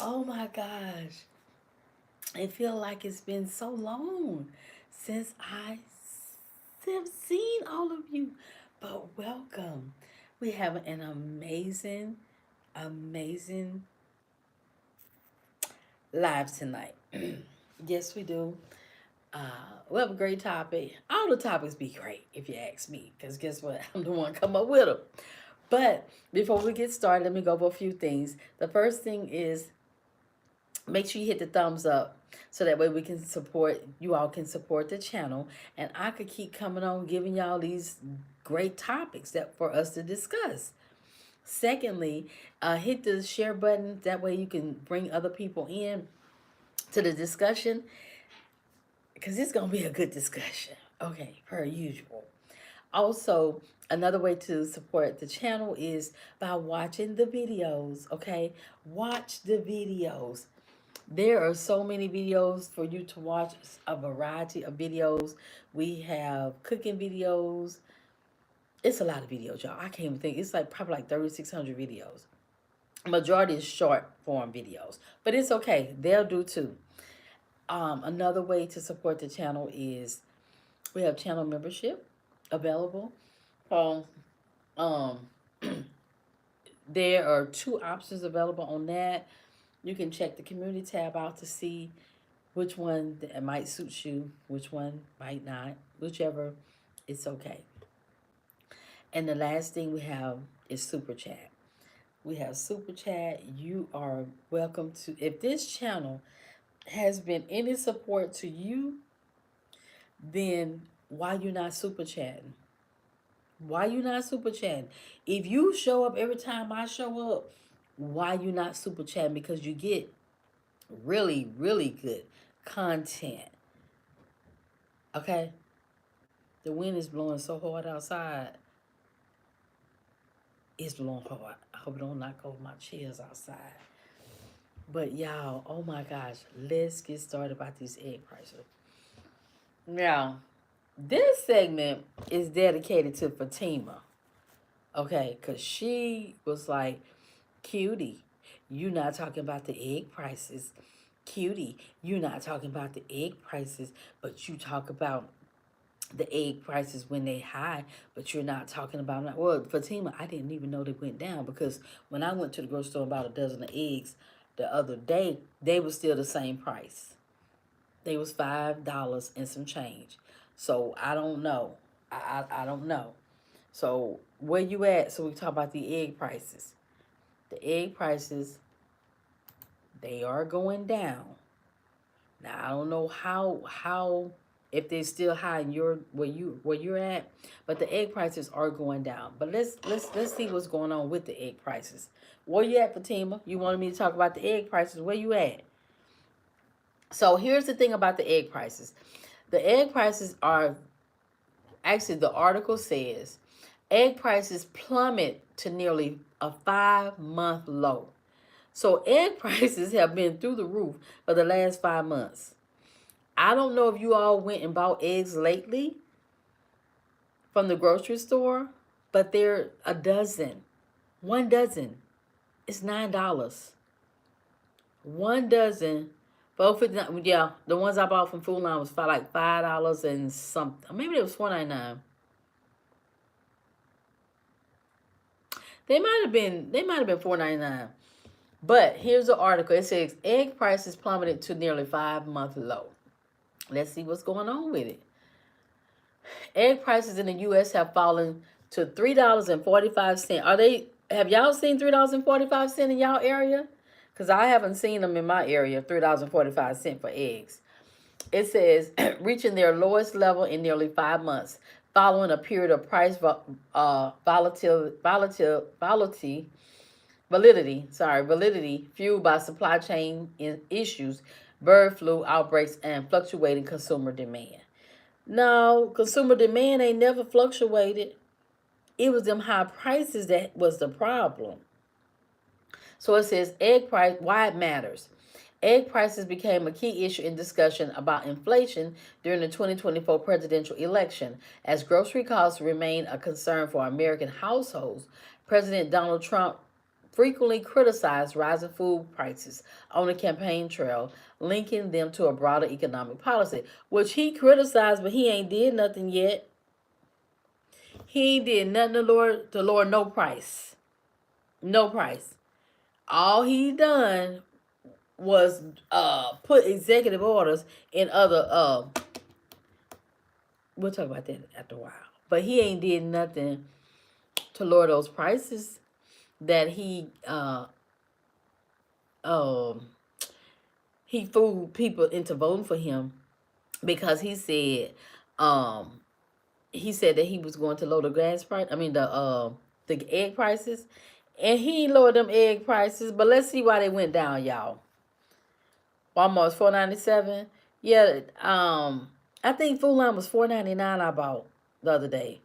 Oh my gosh. It feels like it's been so long since have seen all of you. But welcome. We have an amazing, amazing live tonight. Yes, we do. Uh, we have a great topic. All the topics be great if you ask me, because guess what? I'm the one come up with them. But before we get started, let me go over a few things. The first thing is make sure you hit the thumbs up so that way we can support you all can support the channel and I could keep coming on giving y'all these great topics that for us to discuss. Secondly, hit the share button that way you can bring other people in to the discussion because it's gonna be a good discussion, okay, per usual. Also, another way to support the channel is by watching the videos, okay? Watch the videos. There are so many videos for you to watch, a variety of videos. We have cooking videos. It's a lot of videos, y'all. I can't even think. It's like probably like 3,600 videos. Majority is short form videos, but it's okay. They'll do too. Another way to support the channel is we have channel membership available. Um, um, there are two options available on that. You can check the community tab out to see which one that might suit you, which one might not, whichever, it's okay. And the last thing we have is super chat. We have super chat. You are welcome to, if this channel has been any support to you, then why you not super chatting? Why you not super chatting? If you show up every time I show up, why you not super chatting? Because you get really, really good content. Okay? The wind is blowing so hard outside. It's blowing hard. I hope it don't knock over my chairs outside. But y'all, oh my gosh, let's get started about these egg prices. Now, this segment is dedicated to Fatima. Okay, because she was like, cutie, you not talking about the egg prices. Cutie, you not talking about the egg prices, but you talk about the egg prices when they high, but you're not talking about, well, Fatima, I didn't even know they went down because when I went to the grocery store and bought a dozen of eggs the other day, they were still the same price. They was $5 and some change. So I don't know. I don't know. So where you at? So we talk about the egg prices. The egg prices, they are going down. Now I don't know how if they're still high in your where you're at, but the egg prices are going down. But let's see what's going on with the egg prices. Where you at, Fatima? You wanted me to talk about the egg prices. Where you at? So here's the thing about the egg prices. The egg prices are actually the article says egg prices plummet to nearly a 5-month low. So egg prices have been through the roof for the last 5 months. I don't know if you all went and bought eggs lately from the grocery store, but they're a dozen. One dozen. It's $9. One dozen. $4.59. Yeah, the ones I bought from Food Line was for like $5 and something. Maybe it was $4.99. They might have been $4.99. But here's the article. It says egg prices plummeted to nearly 5-month low. Let's see what's going on with it. Egg prices in the U.S. have fallen to $3.45. Are they? Have y'all seen $3.45 in y'all area? Because I haven't seen them in my area. $3.45 for eggs. It says reaching their lowest level in nearly 5 months, following a period of price validity fueled by supply chain issues, bird flu outbreaks, and fluctuating consumer demand. No, consumer demand ain't never fluctuated. It was them high prices that was the problem. So it says egg price, why it matters. Egg prices became a key issue in discussion about inflation during the 2024 presidential election. As grocery costs remain a concern for American households, President Donald Trump frequently criticized rising food prices on the campaign trail, linking them to a broader economic policy, which he criticized, but he ain't did nothing yet. He ain't did nothing to lower no price. No price. All he done was put executive orders in other we'll talk about that after a while. But he ain't did nothing to lower those prices that um he fooled people into voting for him because um he said that he was going to lower the gas price. I mean the egg prices, and he lowered them egg prices. But let's see why they went down, y'all. Walmart's $4.97. Yeah, I think Food Line was $4.99. I bought the other day.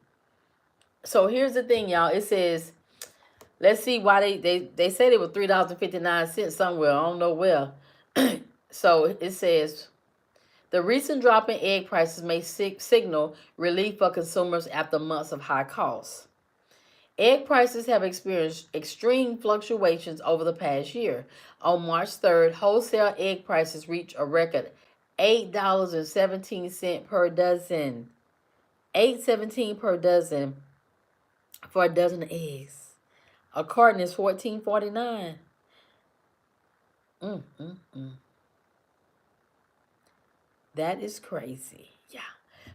So here's the thing, y'all. It says, let's see why they said it was $3.59 somewhere. I don't know where. So it says the recent drop in egg prices may signal relief for consumers after months of high costs. Egg prices have experienced extreme fluctuations over the past year. On March 3rd, wholesale egg prices reached a record $8.17 per dozen. $8.17 per dozen for a dozen of eggs. A carton is $14.49. Mm, mm, mm. That is crazy. Yeah.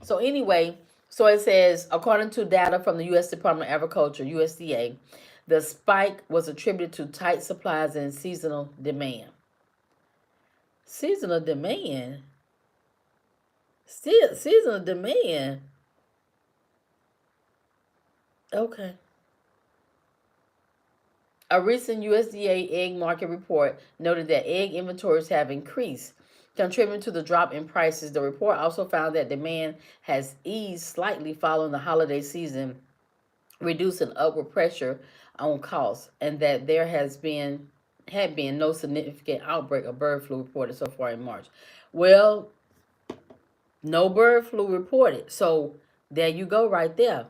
So anyway, so it says, according to data from the U.S. Department of Agriculture, USDA, the spike was attributed to tight supplies and seasonal demand. Seasonal demand? Still, seasonal demand. Okay. A recent USDA egg market report noted that egg inventories have increased, contributing to the drop in prices. The report also found that demand has eased slightly following the holiday season, reducing upward pressure on costs, and that there had been no significant outbreak of bird flu reported so far in March. Well, no bird flu reported. So there you go right there.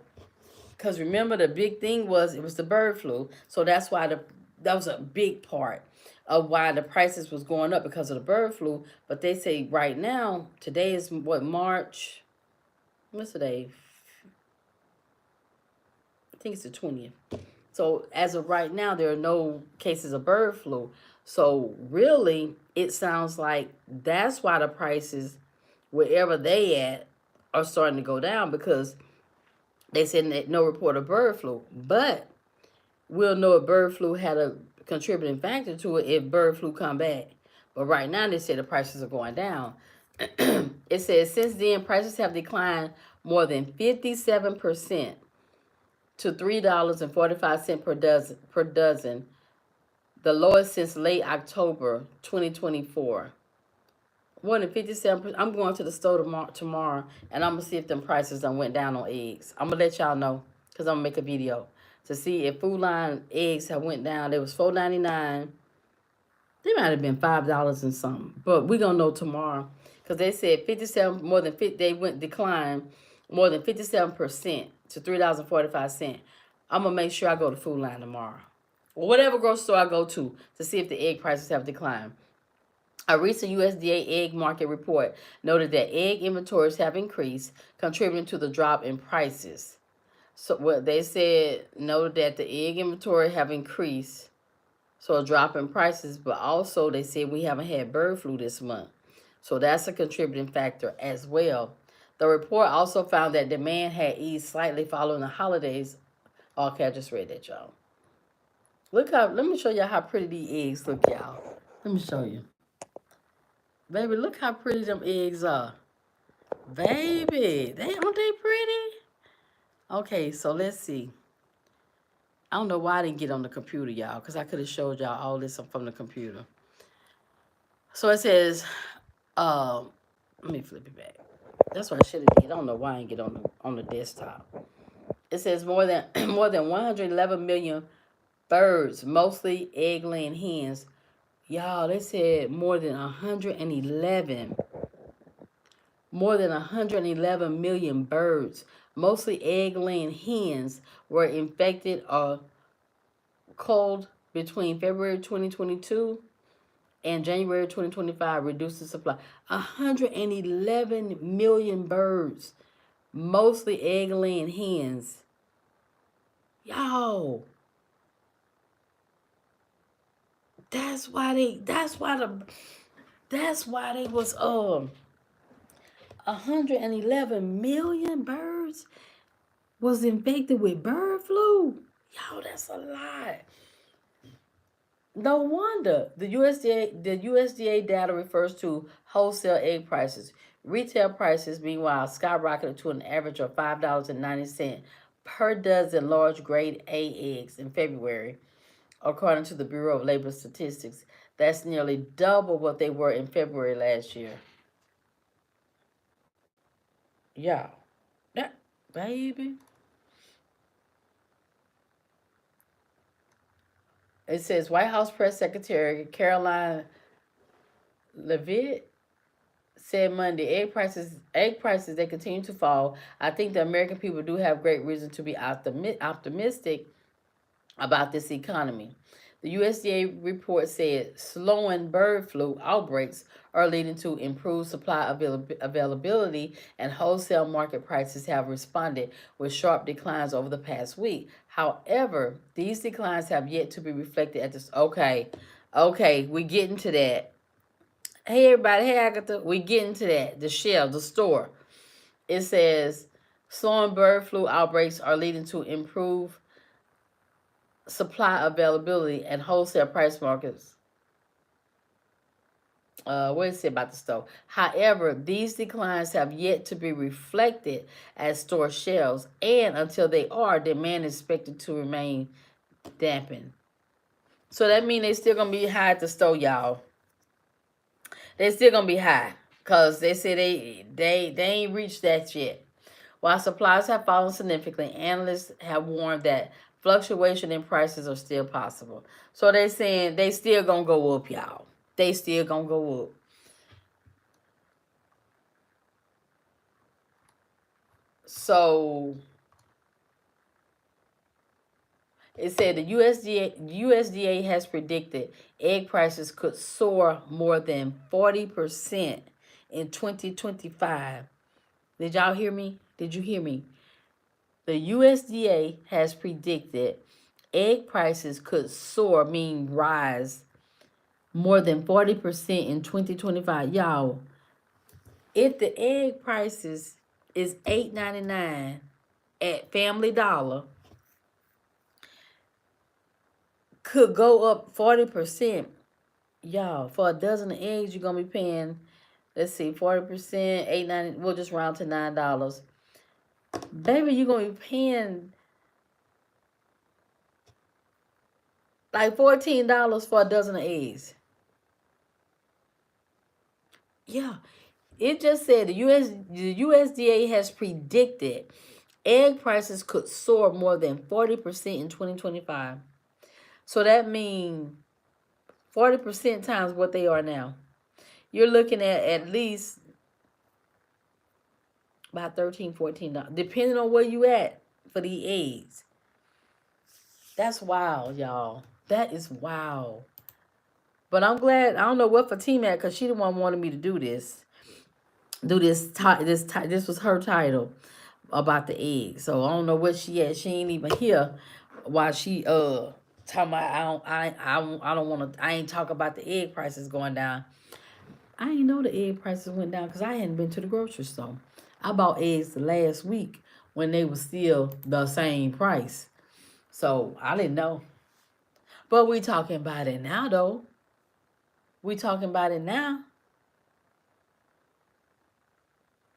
Because remember, the big thing was it was the bird flu. So that's why that was a big part of why the prices was going up, because of the bird flu. But they say right now, today is what, March? What's today? I think it's the 20th. So as of right now, there are no cases of bird flu. So really, it sounds like that's why the prices, wherever they at, are starting to go down, because they said that no report of bird flu. But we'll know if bird flu had a contributing factor to it if bird flu come back. But right now, they say the prices are going down. It says since then, prices have declined more than 57% to $3.45 per dozen, the lowest since late October 2024. More than 57%. I'm going to the store tomorrow, and I'm gonna see if them prices done went down on eggs. I'm gonna let y'all know, because I'm gonna make a video to see if Food Line eggs have went down. It was $4.99. They might have been $5 and something, but we gonna know tomorrow, because they said 57 more than 50. They went decline more than 57% to $3.45. I'm gonna make sure I go to Food Line tomorrow, or whatever grocery store I go to see if the egg prices have declined. A recent USDA egg market report noted that egg inventories have increased, contributing to the drop in prices. So what they said noted that the egg inventory have increased, so a drop in prices, but also they said we haven't had bird flu this month. So that's a contributing factor as well. The report also found that demand had eased slightly following the holidays. Okay, I just read that, y'all. Let me show y'all how pretty these eggs look, y'all. Let me show you. Baby, look how pretty them eggs are. Baby, aren't they pretty? Okay, so let's see. I don't know why I didn't get on the computer, y'all, because I could have showed y'all all this from the computer. So it says, let me flip it back. That's what I should have did. I don't know why I didn't get on the desktop. It says more than 111 million birds, mostly egg-laying hens. Y'all, they said more than 111 million birds, mostly egg-laying hens, were infected or culled between February 2022 and January 2025 reduced the supply. 111 million birds, mostly egg-laying hens. Y'all, that's why they was 111 million birds was infected with bird flu. Y'all, that's a lot. No wonder the USDA data refers to wholesale egg prices. Retail prices, meanwhile, skyrocketed to an average of $5.90 per dozen large grade A eggs in February, according to the Bureau of Labor Statistics. That's nearly double what they were in February last year. Yeah, that baby. It says White House Press Secretary Caroline Levitt said Monday egg prices they continue to fall. I think the American people do have great reason to be optimistic about this economy. The USDA report said slowing bird flu outbreaks are leading to improved supply availability, and wholesale market prices have responded with sharp declines over the past week. However, these declines have yet to be reflected at this. Okay, we getting to that. Hey everybody, hey Agatha, we getting to that. The store. It says slowing bird flu outbreaks are leading to improved supply availability and wholesale price markets. What is it about the store? However, these declines have yet to be reflected at store shelves, and until they are, demand is expected to remain dampened. So that means they still gonna be high at the store, y'all. They still gonna be high because they say they ain't reached that yet. While supplies have fallen significantly, analysts have warned that fluctuation in prices are still possible. So they're saying they still gonna go up, y'all. They still gonna go up. So it said the USDA has predicted egg prices could soar more than 40% in 2025. Did y'all hear me? Did you hear me? The USDA has predicted egg prices could soar, mean rise, more than 40% in 2025. Y'all, if the egg prices is $8.99 at Family Dollar, could go up 40%. Y'all, for a dozen of eggs, you're gonna be paying, let's see, 40%, 8.90, we'll just round to $9. Baby, you're gonna be paying like $14 for a dozen of eggs. Yeah. It just said the USDA has predicted egg prices could soar more than 40% in 2025. So that means 40% times what they are now. You're looking at least about $13, $14, depending on where you at for the eggs. That's wild, y'all. That is wild. But I'm glad. I don't know what Fatima at, because she the one wanted me to do this. This was her title about the egg. So I don't know what she at. She ain't even here while she talking about I don't want to. I ain't talk about the egg prices going down. I ain't know the egg prices went down because I hadn't been to the grocery store. I bought eggs the last week when they were still the same price. So I didn't know. But we talking about it now though. We talking about it now.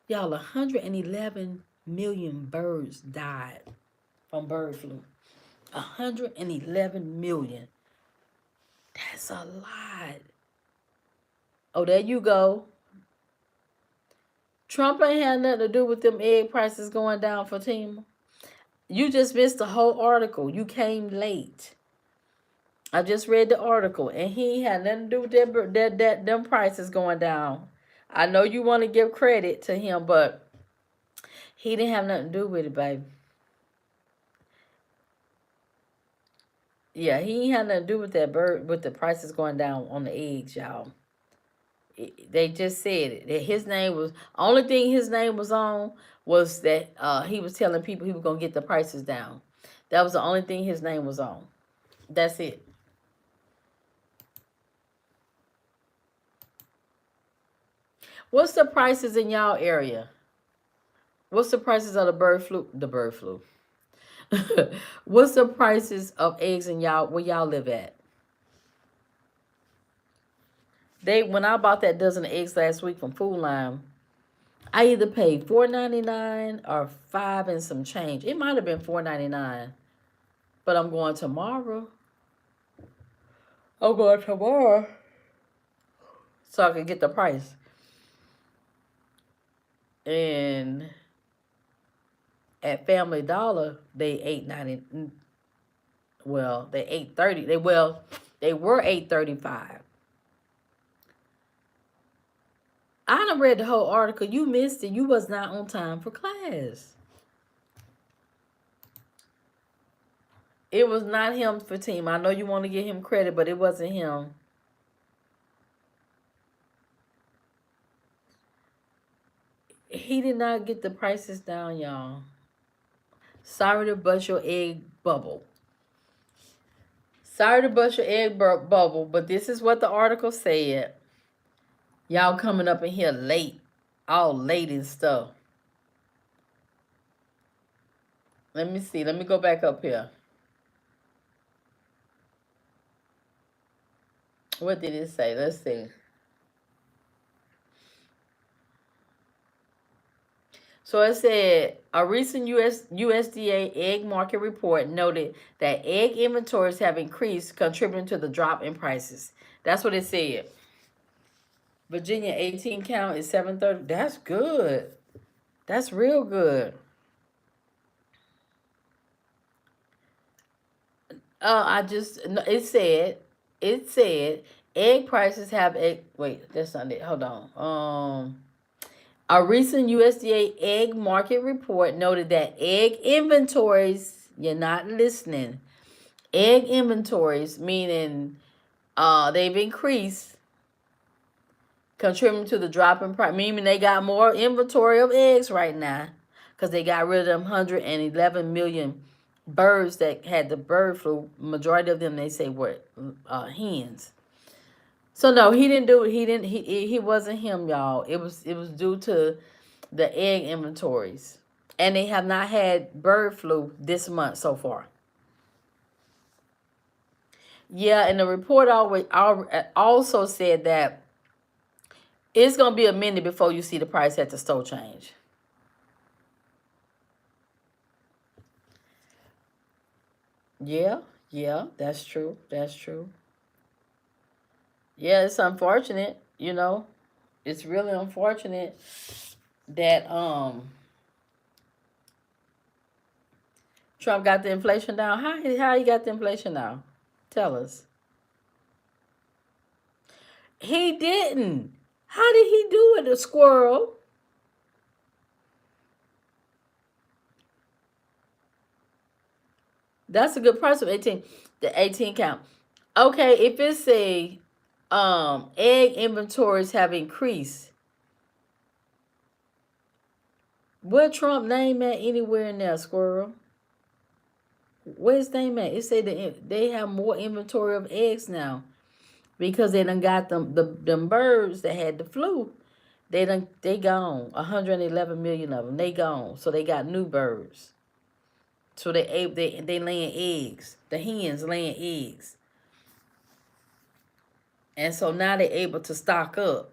Y'all, 111 million birds died from bird flu. 111 million. That's a lot. Oh, there you go. Trump ain't had nothing to do with them egg prices going down, Fatima. You just missed the whole article. You came late. I just read the article, and he had nothing to do with them prices going down. I know you want to give credit to him, but he didn't have nothing to do with it, baby. Yeah, he ain't had nothing to do with that bird with the prices going down on the eggs, y'all. They just said it. That his name was only thing his name was on was that he was telling people he was gonna get the prices down. That was the only thing his name was on. That's it. What's the prices in y'all area? What's the prices of the bird flu? The bird flu. What's the prices of eggs in y'all where y'all live at? They when I bought that dozen of eggs last week from Food Line, I either paid $4.99 or five and some change. It might have been $4.99, but I'm going tomorrow. I'm going tomorrow so I can get the price. And at Family Dollar, they 8.90. Well, they 8.30. They were 8.35. I done read the whole article. You missed it. You was not on time for class. It was not him for team. I know you want to give him credit, but it wasn't him. He did not get the prices down, y'all. Sorry to bust your egg bubble. Sorry to bust your egg bubble, but this is what the article said. Y'all coming up in here late, all late and stuff. Let me see. Let me go back up here. What did it say? Let's see. So it said a recent USDA egg market report noted that egg inventories have increased, contributing to the drop in prices. That's what it said. Virginia 18 count is 730. That's good. That's real good. I just no, it said egg prices have egg. Wait, that's not it. Hold on. A recent USDA egg market report noted that egg inventories. You're not listening. Egg inventories, meaning they've increased, contributing to the drop in price. Meaning they got more inventory of eggs right now because they got rid of them 111 million birds that had the bird flu. Majority of them, they say, were hens. So no, he didn't do it. He wasn't him, y'all. It was due to the egg inventories, and they have not had bird flu this month so far. Yeah, and the report also said that it's gonna be a minute before you see the price at the store change. Yeah, yeah, that's true. That's true. Yeah, it's unfortunate, It's really unfortunate that Trump got the inflation down. How he got the inflation down? Tell us. He didn't. How did he do it, a squirrel? That's a good price of 18. The 18 count. Okay, if it's a egg inventories have increased, what Trump name at anywhere in there, squirrel? Where's name at? It said that they have more inventory of eggs now because they done got them birds that had the flu. They gone. 111 million of them. They gone. So they got new birds. So they laying eggs. The hens laying eggs. And so now they're able to stock up.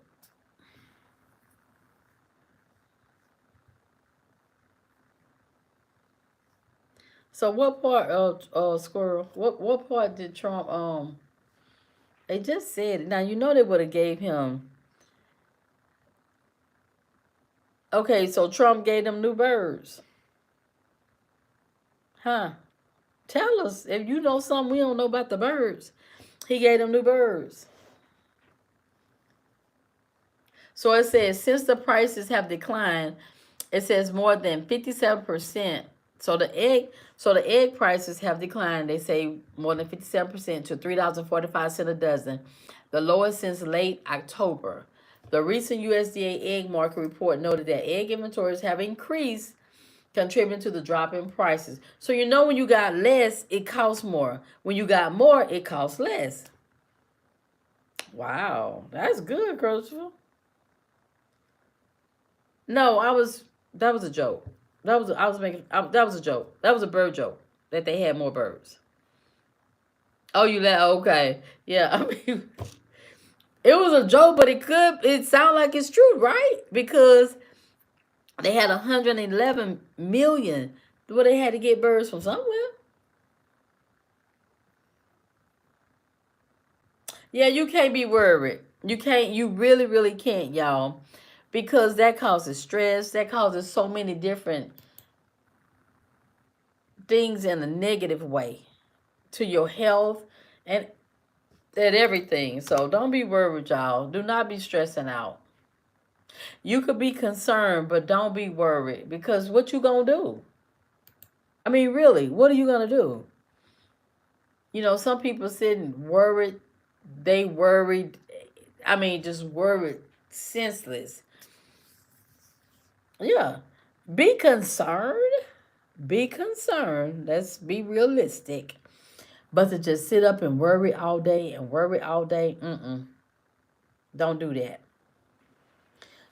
So what part of squirrel? What part did Trump they just said it. Now you know they would have gave him. Okay, so Trump gave them new birds. Huh? Tell us if you know something we don't know about the birds. He gave them new birds. So it says since the prices have declined, it says more than 57%. So the egg prices have declined. They say more than 57% to $3.45 a dozen, the lowest since late October. The recent USDA egg market report noted that egg inventories have increased, contributing to the drop in prices. So when you got less, it costs more. When you got more, it costs less. Wow, that's good, Christopher. No, that was a joke. That was a joke. That was a bird joke that they had more birds. Oh, you let okay. Yeah, I mean it was a joke, but it sound like it's true, right? Because they had 111 million. Well, they had to get birds from somewhere. Yeah, you can't be worried. You can't. You really, really can't, y'all, because that causes stress. That causes so many different things in a negative way to your health and everything. So don't be worried, y'all. Do not be stressing out. You could be concerned, but don't be worried because what you gonna do? I mean, really, what are you gonna do? Some people sitting worried. They worried. I mean, just worried, senseless. Yeah, be concerned. Be concerned. Let's be realistic. But to just sit up and worry all day and worry all day, don't do that.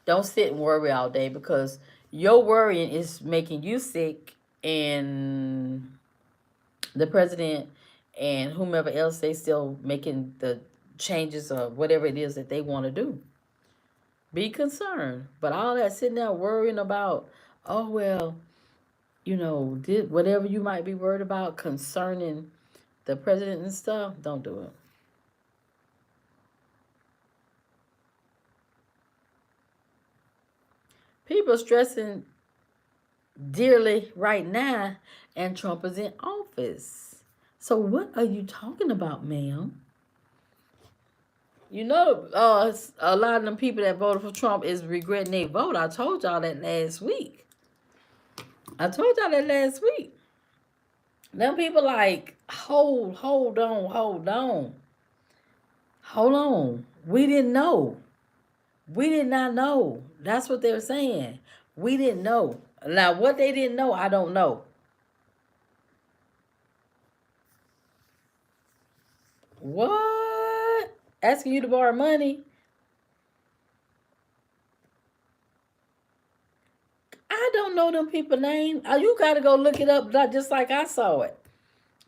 Don't sit and worry all day because your worrying is making you sick, and the president and whomever else, they still making the changes or whatever it is that they want to do. Be concerned. But all that sitting there worrying about, oh well, did whatever you might be worried about concerning the president and stuff, don't do it. People stressing dearly right now, and Trump is in office. So what are you talking about, ma'am? A lot of them people that voted for Trump is regretting their vote. I told y'all that last week. I told y'all that last week. Them people like, hold on, hold on. We didn't know. We did not know. That's what they're saying. We didn't know. Now, what they didn't know, I don't know. What? Asking you to borrow money? I don't know them people name. You gotta go look it up just like I saw it.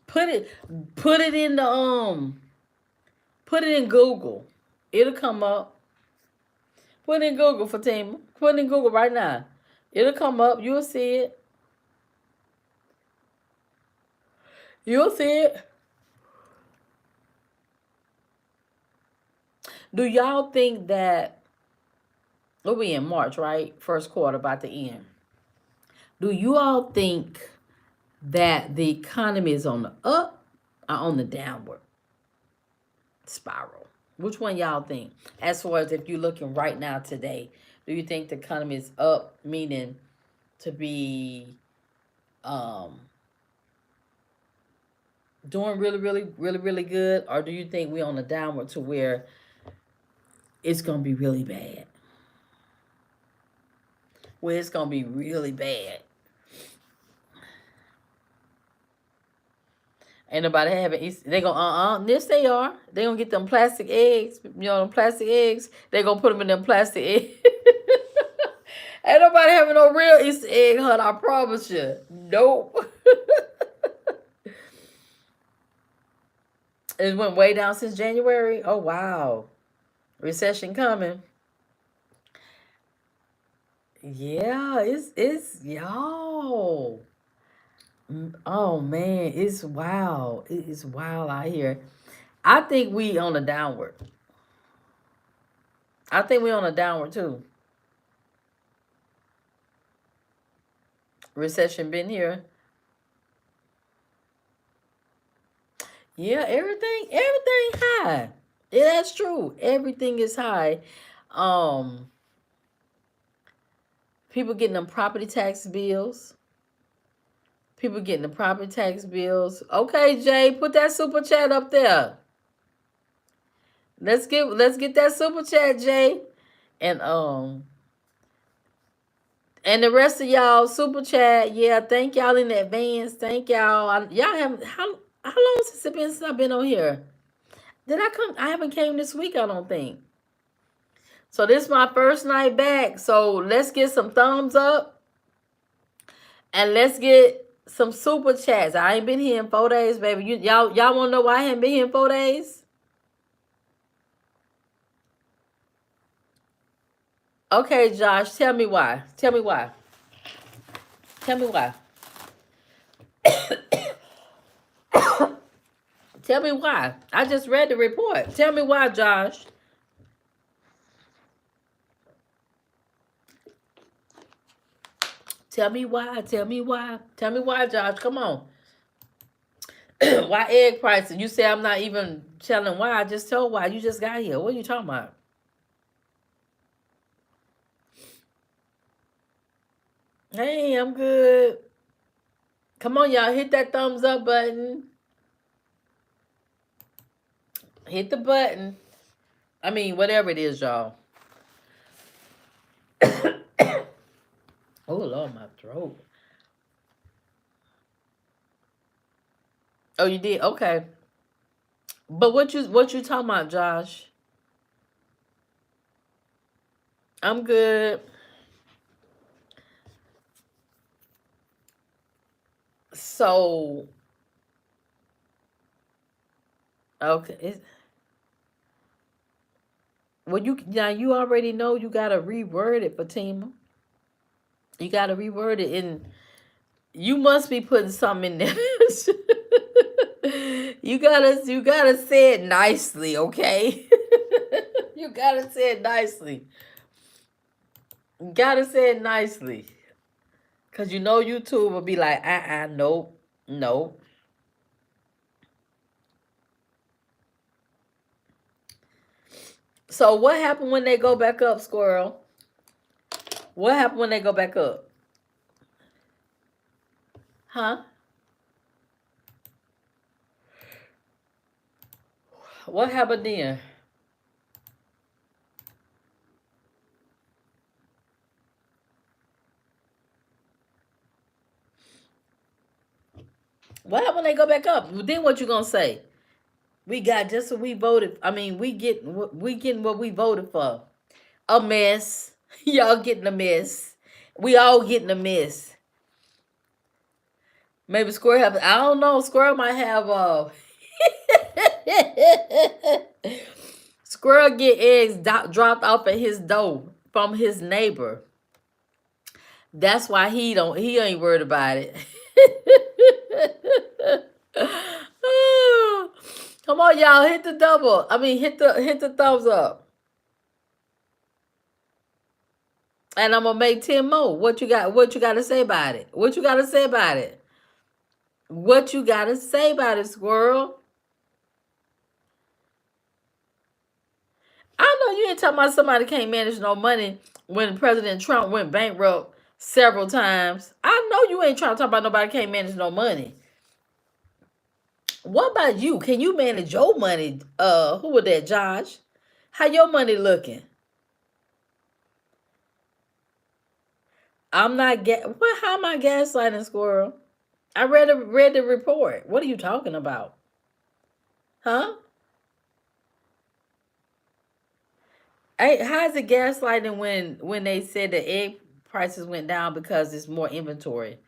Put it put it in the put it in Google. It'll come up. Put it in Google, Fatima. Put it in Google right now. It'll come up. You'll see it. You'll see it. Do y'all think that we'll be in March, right? First quarter about to end. Do you all think that the economy is on the up or on the downward spiral? Which one y'all think? As far as if you're looking right now today, do you think the economy is up, meaning to be um, doing really, really, really, really good, or do you think we're on the downward to where it's gonna be really bad? Where it's gonna be really bad. Ain't nobody having. They gonna Yes, they are. They gonna get them plastic eggs. Them plastic eggs. They gonna put them in them plastic eggs. Ain't nobody having no real Easter egg hunt. I promise you. Nope. It went way down since January. Oh wow, recession coming. Yeah, it's y'all. Oh man, it's wild. It is wild out here. I think we on a downward. I think we on a downward too. Recession been here. Yeah, everything high. Yeah, that's true. Everything is high. Um, People getting them property tax bills. People getting the property tax bills. Okay, Jay, put that super chat up there. Let's get that super chat, Jay. And and the rest of y'all super chat. Yeah, thank y'all in advance. Thank y'all. Y'all have how long since it been since I've been on here? Did I come? I haven't came this week, I don't think. So this is my first night back. So let's get some thumbs up and let's get some super chats. I ain't been here in 4 days, baby. Y'all wanna know why I haven't been here in 4 days? Okay, Josh, tell me why. Tell me why. Tell me why. Tell me why. I just read the report. Tell me why, Josh. Tell me why. Tell me why. Tell me why, Josh. Come on. Why egg prices? You say I'm not even telling why. I just told why. You just got here. What are you talking about? Hey, I'm good. Come on, y'all. Hit that thumbs up button. Hit the button. I mean, whatever it is, y'all. Oh, Lord, my throat. Oh, you did? Okay. But what you talking about, Josh? I'm good. So, okay. Well, you already know you gotta reword it, Fatima. You gotta reword it, and you must be putting something in there. you gotta say it nicely, okay? You gotta say it nicely. You gotta say it nicely, cause you know YouTube will be like, nope, nope. So what happened when they go back up, Squirrel? What happened when they go back up? Huh? What happened then? What happened when they go back up? Then what you gonna say? We got just what we voted. I mean, we getting what we voted for. A mess. Y'all getting a mess. We all getting a mess. Maybe Squirrel have. I don't know. Squirrel might have. Squirrel get eggs dropped off at his door from his neighbor. That's why he don't. He ain't worried about it. Come on, y'all, hit the double. I mean, hit the thumbs up, and I'm gonna make 10 more. What you got? What you got to say about it? What you got to say about it? What you got to say about it, Squirrel? I know you ain't talking about somebody can't manage no money when President Trump went bankrupt several times. I know you ain't trying to talk about nobody can't manage no money. What about you? Can you manage your money? Who was that, Josh? How your money looking? I'm not what? How am I gaslighting, Squirrel? I read the report. What are you talking about? Huh? Hey, how is it gaslighting when they said the egg prices went down because it's more inventory?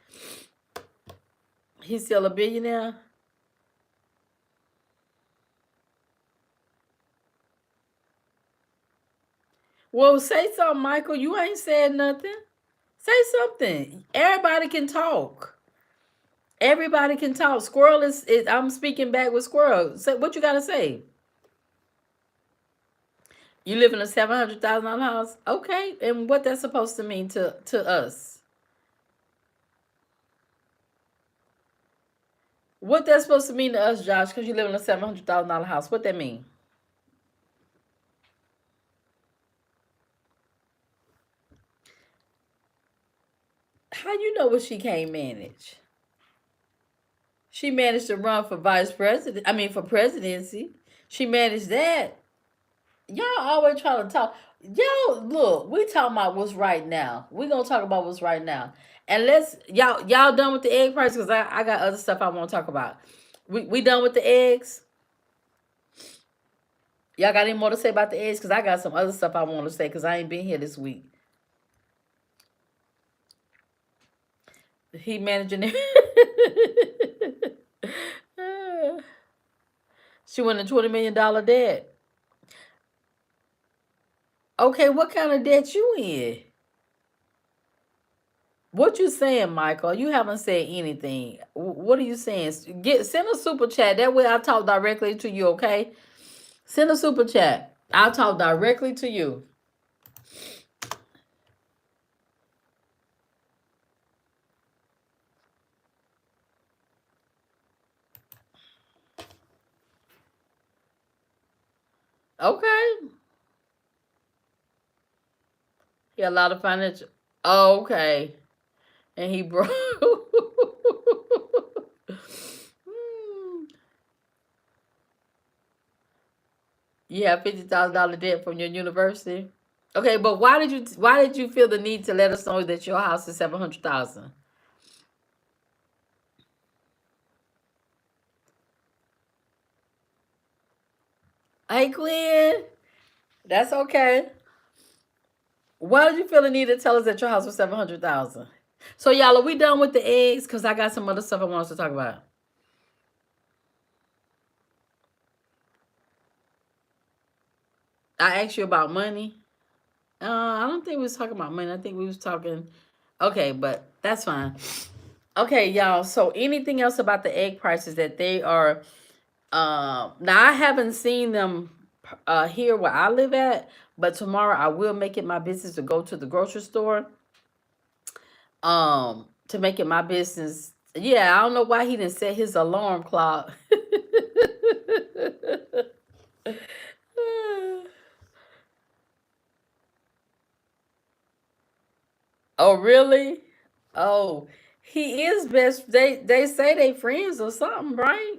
He's still a billionaire? Well, say something, Michael. You ain't said nothing. Say something. Everybody can talk. Everybody can talk. Squirrel is I'm speaking back with Squirrel. Say what you gotta say. You live in a $700,000 house, okay? And what that's supposed to mean to us? What that's supposed to mean to us, Josh? Because you live in a $700,000 house. What that mean? How you know what she can't manage? She managed to run for vice president. I mean, for presidency. She managed that. Y'all always trying to talk. Y'all look. We talking about what's right now. We gonna talk about what's right now. And let's y'all done with the egg price because I got other stuff I want to talk about. We done with the eggs. Y'all got any more to say about the eggs? Because I got some other stuff I want to say because I ain't been here this week. He managing it. She went a $20 million debt. Okay, what kind of debt you in? What you saying, Michael? You haven't said anything. What are you saying? Send a super chat. That way I talk directly to you, okay? Send a super chat. I'll talk directly to you. Okay. He had a lot of financial. Oh, okay. And he broke. You have $50,000 debt from your university. Okay, but why did you feel the need to let us know that your house is 700,000? Hey Quinn, that's okay. Why did you feel the need to tell us that your house was 700,000? So y'all, are we done with the eggs? Cause I got some other stuff I want us to talk about. I asked you about money. I don't think we was talking about money. I think we was talking. Okay, but that's fine. Okay, y'all. So anything else about the egg prices that they are? Now I haven't seen them here where I live at, but tomorrow I will make it my business to go to the grocery store. To make it my business. Yeah, I don't know why he didn't set his alarm clock. Oh, really? Oh, he is best. They say they friends or something, right?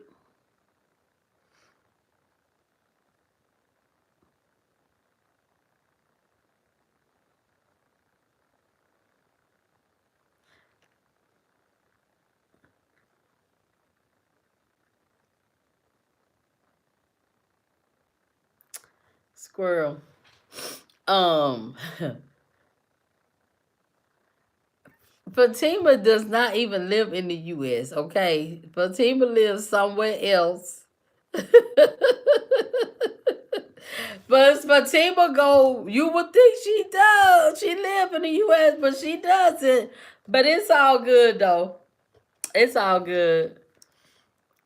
Squirrel. Um, Fatima does not even live in the U.S. Okay, Fatima lives somewhere else. But Fatima go, you would think she does. She live in the U.S., but she doesn't. But it's all good though. It's all good.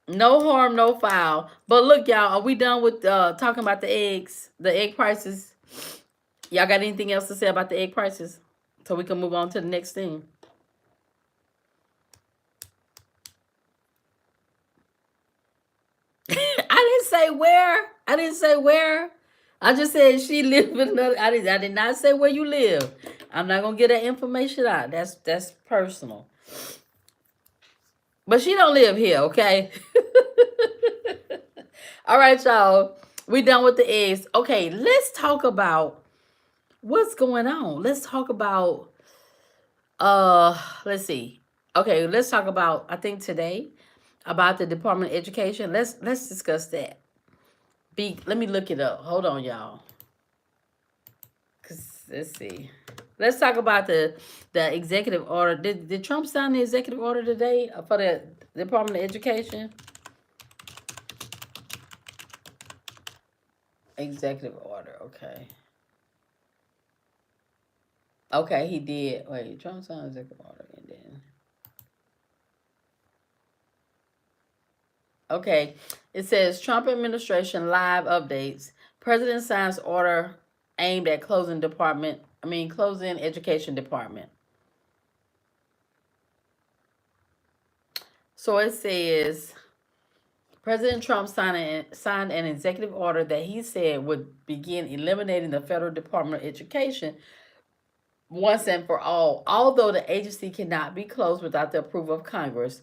No harm, no foul. But look, y'all, are we done with talking about the eggs, the egg prices? Y'all got anything else to say about the egg prices? So we can move on to the next thing. I didn't say where. I didn't say where. I just said she lived in another. I did not say where you live. I'm not gonna get that information out. That's personal. But she don't live here, okay? All right, y'all. We done with the eggs. Okay, let's talk about what's going on. Let's talk about let's see. Okay, let's talk about I think today about the Department of Education. Let's discuss that. Let me look it up. Hold on, y'all. Cause let's see. Let's talk about the executive order. Did Trump sign the executive order today for the Department of Education? Executive order. Okay. Okay, he did. Wait, Trump signed executive order and then. Okay, it says Trump administration live updates. President signs order aimed at closing department. I mean, closing education department. So it says President Trump signed an executive order that he said would begin eliminating the federal Department of Education once and for all. Although the agency cannot be closed without the approval of Congress,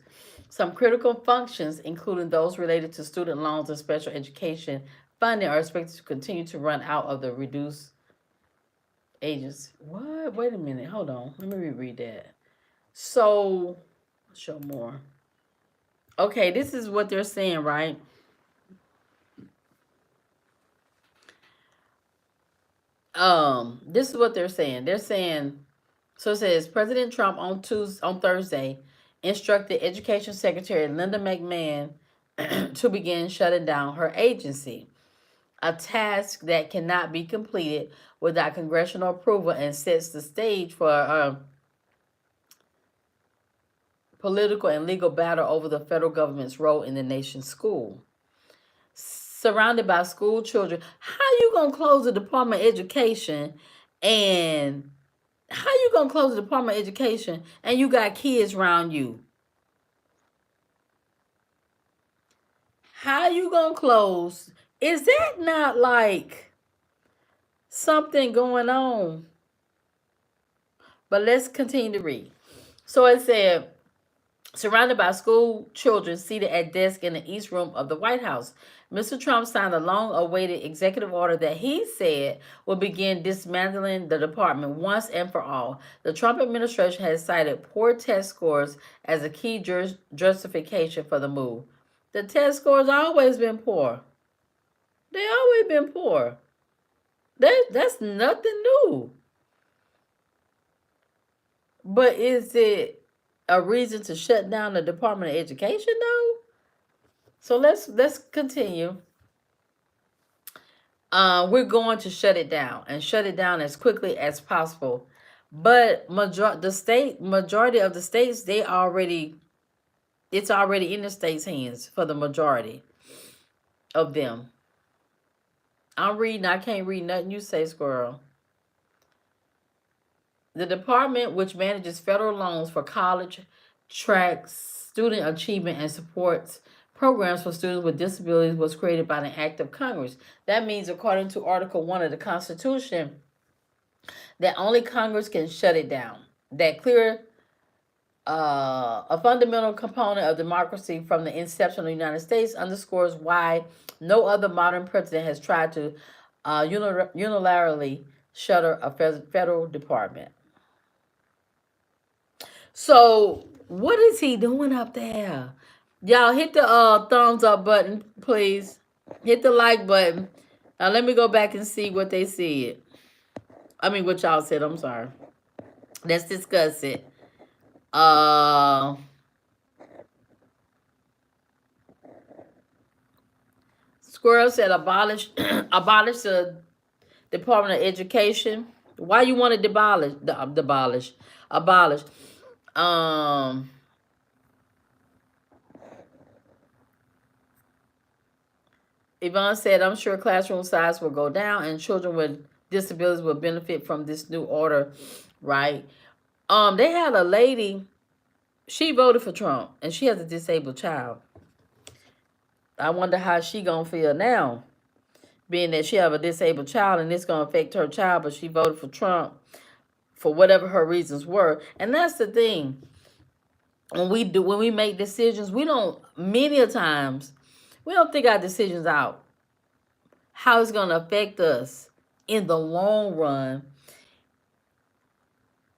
Some critical functions, including those related to student loans and special education funding, are expected to continue to run out of the reduced agency. What? Wait a minute. Hold on. Let me reread that. So, show more. Okay, this is what they're saying, right? This is what they're saying. They're saying, so it says President Trump on Thursday instructed Education Secretary Linda McMahon to begin shutting down her agency, a task that cannot be completed without congressional approval and sets the stage for a political and legal battle over the federal government's role in the nation's school. Surrounded by school children, how you gonna close the Department of Education and how you gonna close the Department of Education and you got kids around you? How you gonna close? Is that not like something going on? But let's continue to read. So it said, surrounded by school children seated at desks in the East Room of the White House, Mr. Trump signed a long awaited executive order that he said will begin dismantling the department once and for all. The Trump administration has cited poor test scores as a key justification for the move. The test scores always been poor. They always been poor. That's nothing new. But is it a reason to shut down the Department of Education though? So let's continue. We're going to shut it down and shut it down as quickly as possible. But majority of the states, it's already in the state's hands for the majority of them. I'm reading. I can't read nothing you say, squirrel. The department, which manages federal loans for college, tracks student achievement, and supports programs for students with disabilities, was created by an act of Congress. That means, according to Article 1 of the Constitution, that only Congress can shut it down. That clear a fundamental component of democracy from the inception of the United States underscores why no other modern president has tried to unilaterally shutter a federal department. So, what is he doing up there? Y'all hit the thumbs up button, please. Hit the like button. Now, let me go back and see what they said. I mean, what y'all said. I'm sorry. Let's discuss it. Squirrel said abolish abolish the Department of Education. Why you want to abolish? Um Yvonne said, I'm sure classroom size will go down and children with disabilities will benefit from this new order, right? They had a lady, she voted for Trump and she has a disabled child. I wonder how she gonna feel now, being that she have a disabled child and it's gonna affect her child, but she voted for Trump for whatever her reasons were. And that's the thing. When we make decisions, many a times we don't think our decisions out, how it's gonna affect us in the long run.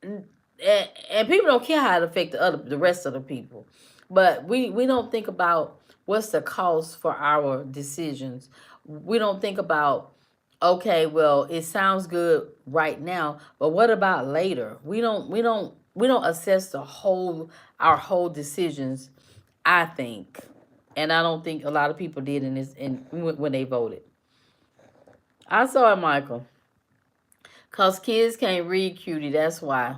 And people don't care how it affects the rest of the people, but we don't think about what's the cost for our decisions. We don't think about, okay, well, it sounds good right now, but what about later? We don't assess our whole decisions, I think. And I don't think a lot of people did when they voted. I saw it, Michael. Cause kids can't read, cutie, that's why.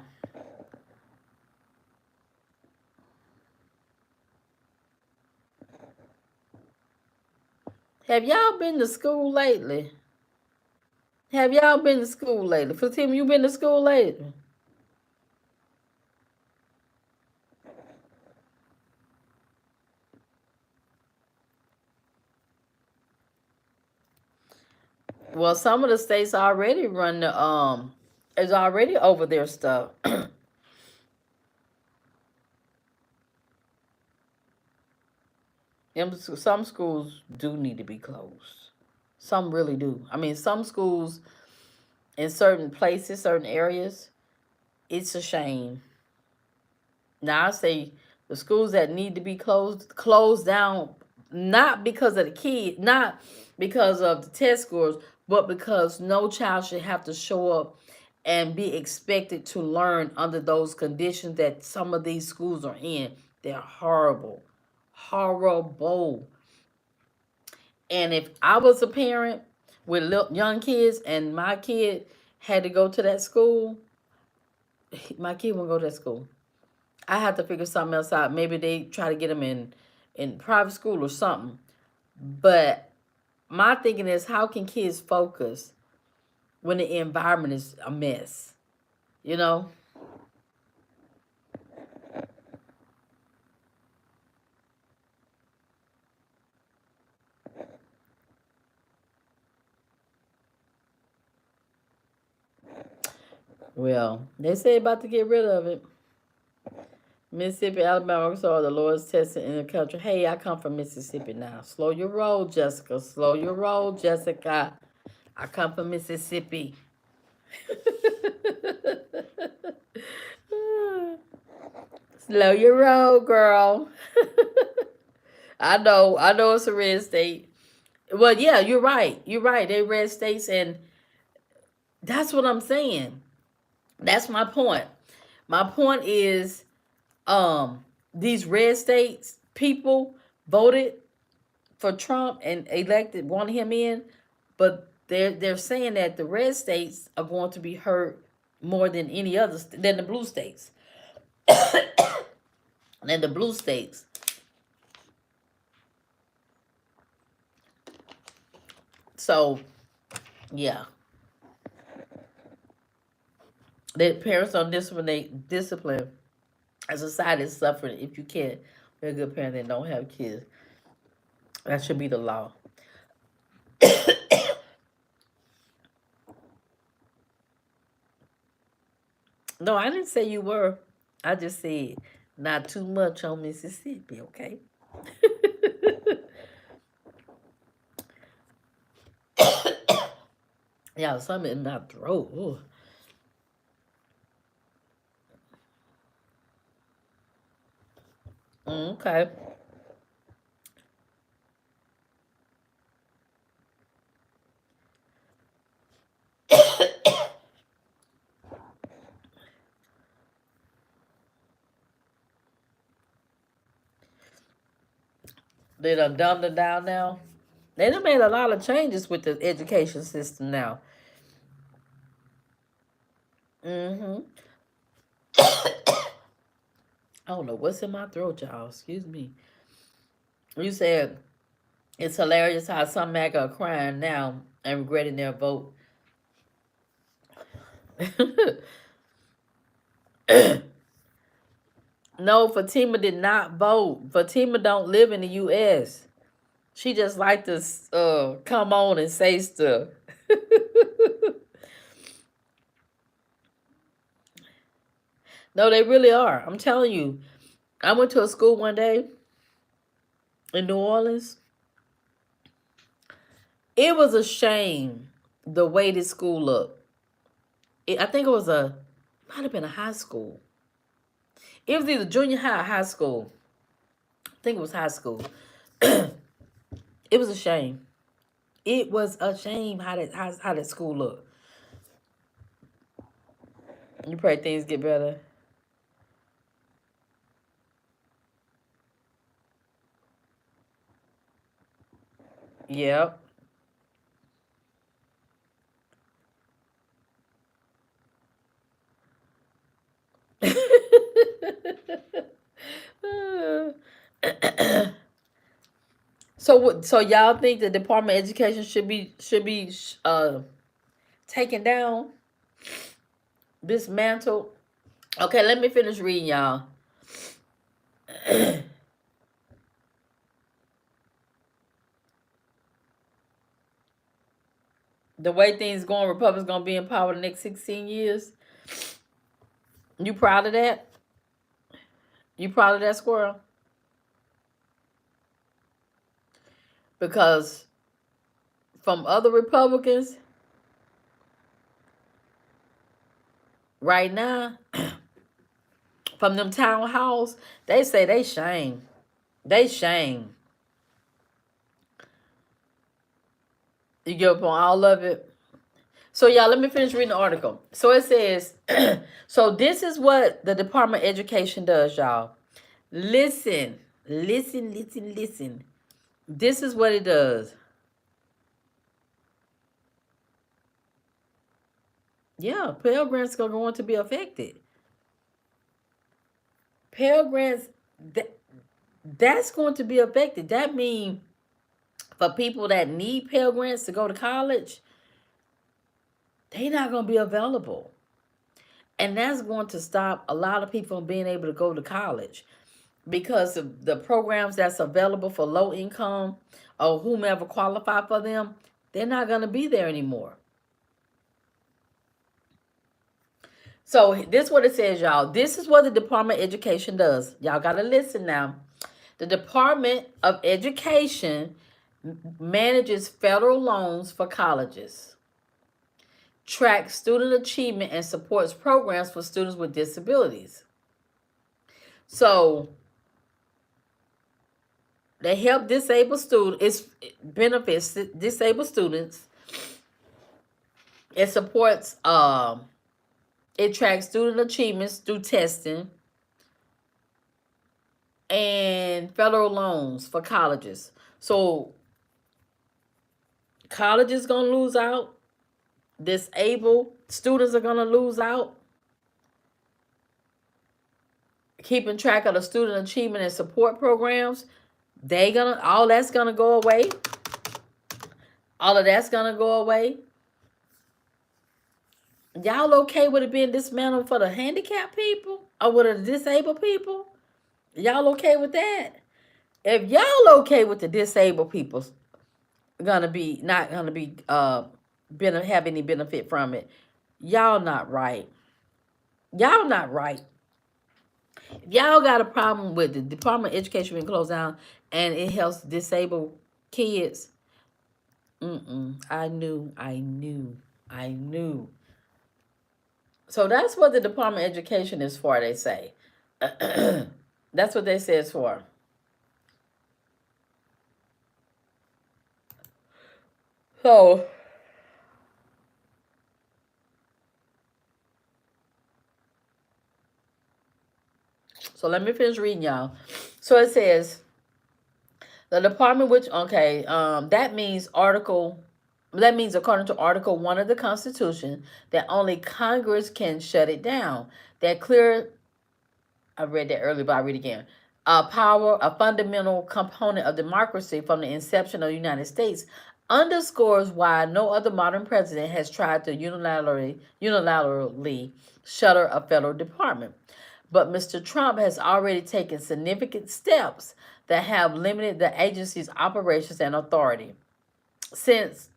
Have y'all been to school lately? Have y'all been to school lately? Fatima, you been to school lately? Well, some of the states already run the is already over their stuff. Some schools do need to be closed. Some really do. I mean, some schools in certain places, certain areas, it's a shame. Now I say the schools that need to be closed down, not because of the kid, not because of the test scores, but because no child should have to show up and be expected to learn under those conditions that some of these schools are in. They're horrible. Horrible. And if I was a parent with young kids and my kid had to go to that school, my kid wouldn't go to that school. I have to figure something else out. Maybe they try to get them in private school or something. But my thinking is, how can kids focus when the environment is a mess? You know? Well, they say about to get rid of it. Mississippi, Alabama, Arkansas are the lowest tested in the country. Hey, I come from Mississippi now. Slow your roll, Jessica. Slow your roll, Jessica. I come from Mississippi. Slow your roll, girl. I know it's a red state. Well, yeah, you're right. You're right. They red states, and that's what I'm saying. That's my point. My point is, these red states people voted for Trump and elected wanted him in, but they're saying that the red states are going to be hurt more than any other than the blue states. Than the blue states. So yeah, the parents don't discipline. A society is suffering if you can't be a good parent and don't have kids. That should be the law. No, I didn't say you were. I just said not too much on Mississippi, okay? Yeah, something in my throat. Ooh. Okay. They done dumbed it down now. They done made a lot of changes with the education system now. Mm-hmm. I don't know what's in my throat, y'all. Excuse me. You said it's hilarious how some MAGA are crying now and regretting their vote. No, Fatima did not vote. Fatima don't live in the U.S. She just like to come on and say stuff. No, they really are. I'm telling you. I went to a school one day in New Orleans. It was a shame the way this school looked. I think it was might have been a high school. It was either junior high or high school. I think it was high school. It was a shame. It was a shame how that school looked. You pray things get better. Yep. So what? So y'all think the Department of Education should be taken down, dismantled? Okay, let me finish reading, y'all. The way things going, Republicans gonna be in power the next 16 years. You proud of that? You proud of that, squirrel? because from other Republicans right now, from them town halls, they say they shame. They shame. You get up on all of it. So y'all, let me finish reading the article. So it says, so this is what the Department of Education does, y'all. Listen, listen, listen, listen. This is what it does. Yeah, Pell Grants are going to be affected. Pell Grants, that's going to be affected. That means for people that need Pell Grants to go to college, they're not going to be available. And that's going to stop a lot of people from being able to go to college because of the programs that's available for low income or whomever qualify for them, they're not going to be there anymore. So this is what it says, y'all. This is what the Department of Education does. Y'all got to listen now. The Department of Education manages federal loans for colleges, tracks student achievement, and supports programs for students with disabilities. So they help disabled students. It benefits disabled students. It supports. It tracks student achievements through testing and federal loans for colleges. So college is gonna lose out. Disabled students are gonna lose out. Keeping track of the student achievement and support programs, all that's gonna go away. All of that's gonna go away. Y'all okay with it being dismantled for the handicapped people or with the disabled people? Y'all okay with that? If y'all okay with the disabled people gonna be not gonna be have any benefit from it, y'all not right. Y'all not right. If y'all got a problem with the Department of Education being closed down and it helps disabled kids, I knew. So that's what the Department of Education is for, they say. That's what they say it's for. So let me finish reading, y'all. So it says the department, that means according to Article 1 of the Constitution, that only Congress can shut it down. That clear, I read that earlier, but I read it again. Power, a fundamental component of democracy from the inception of the United States, underscores why no other modern president has tried to unilaterally shutter a federal department. But Mr. Trump has already taken significant steps that have limited the agency's operations and authority. Since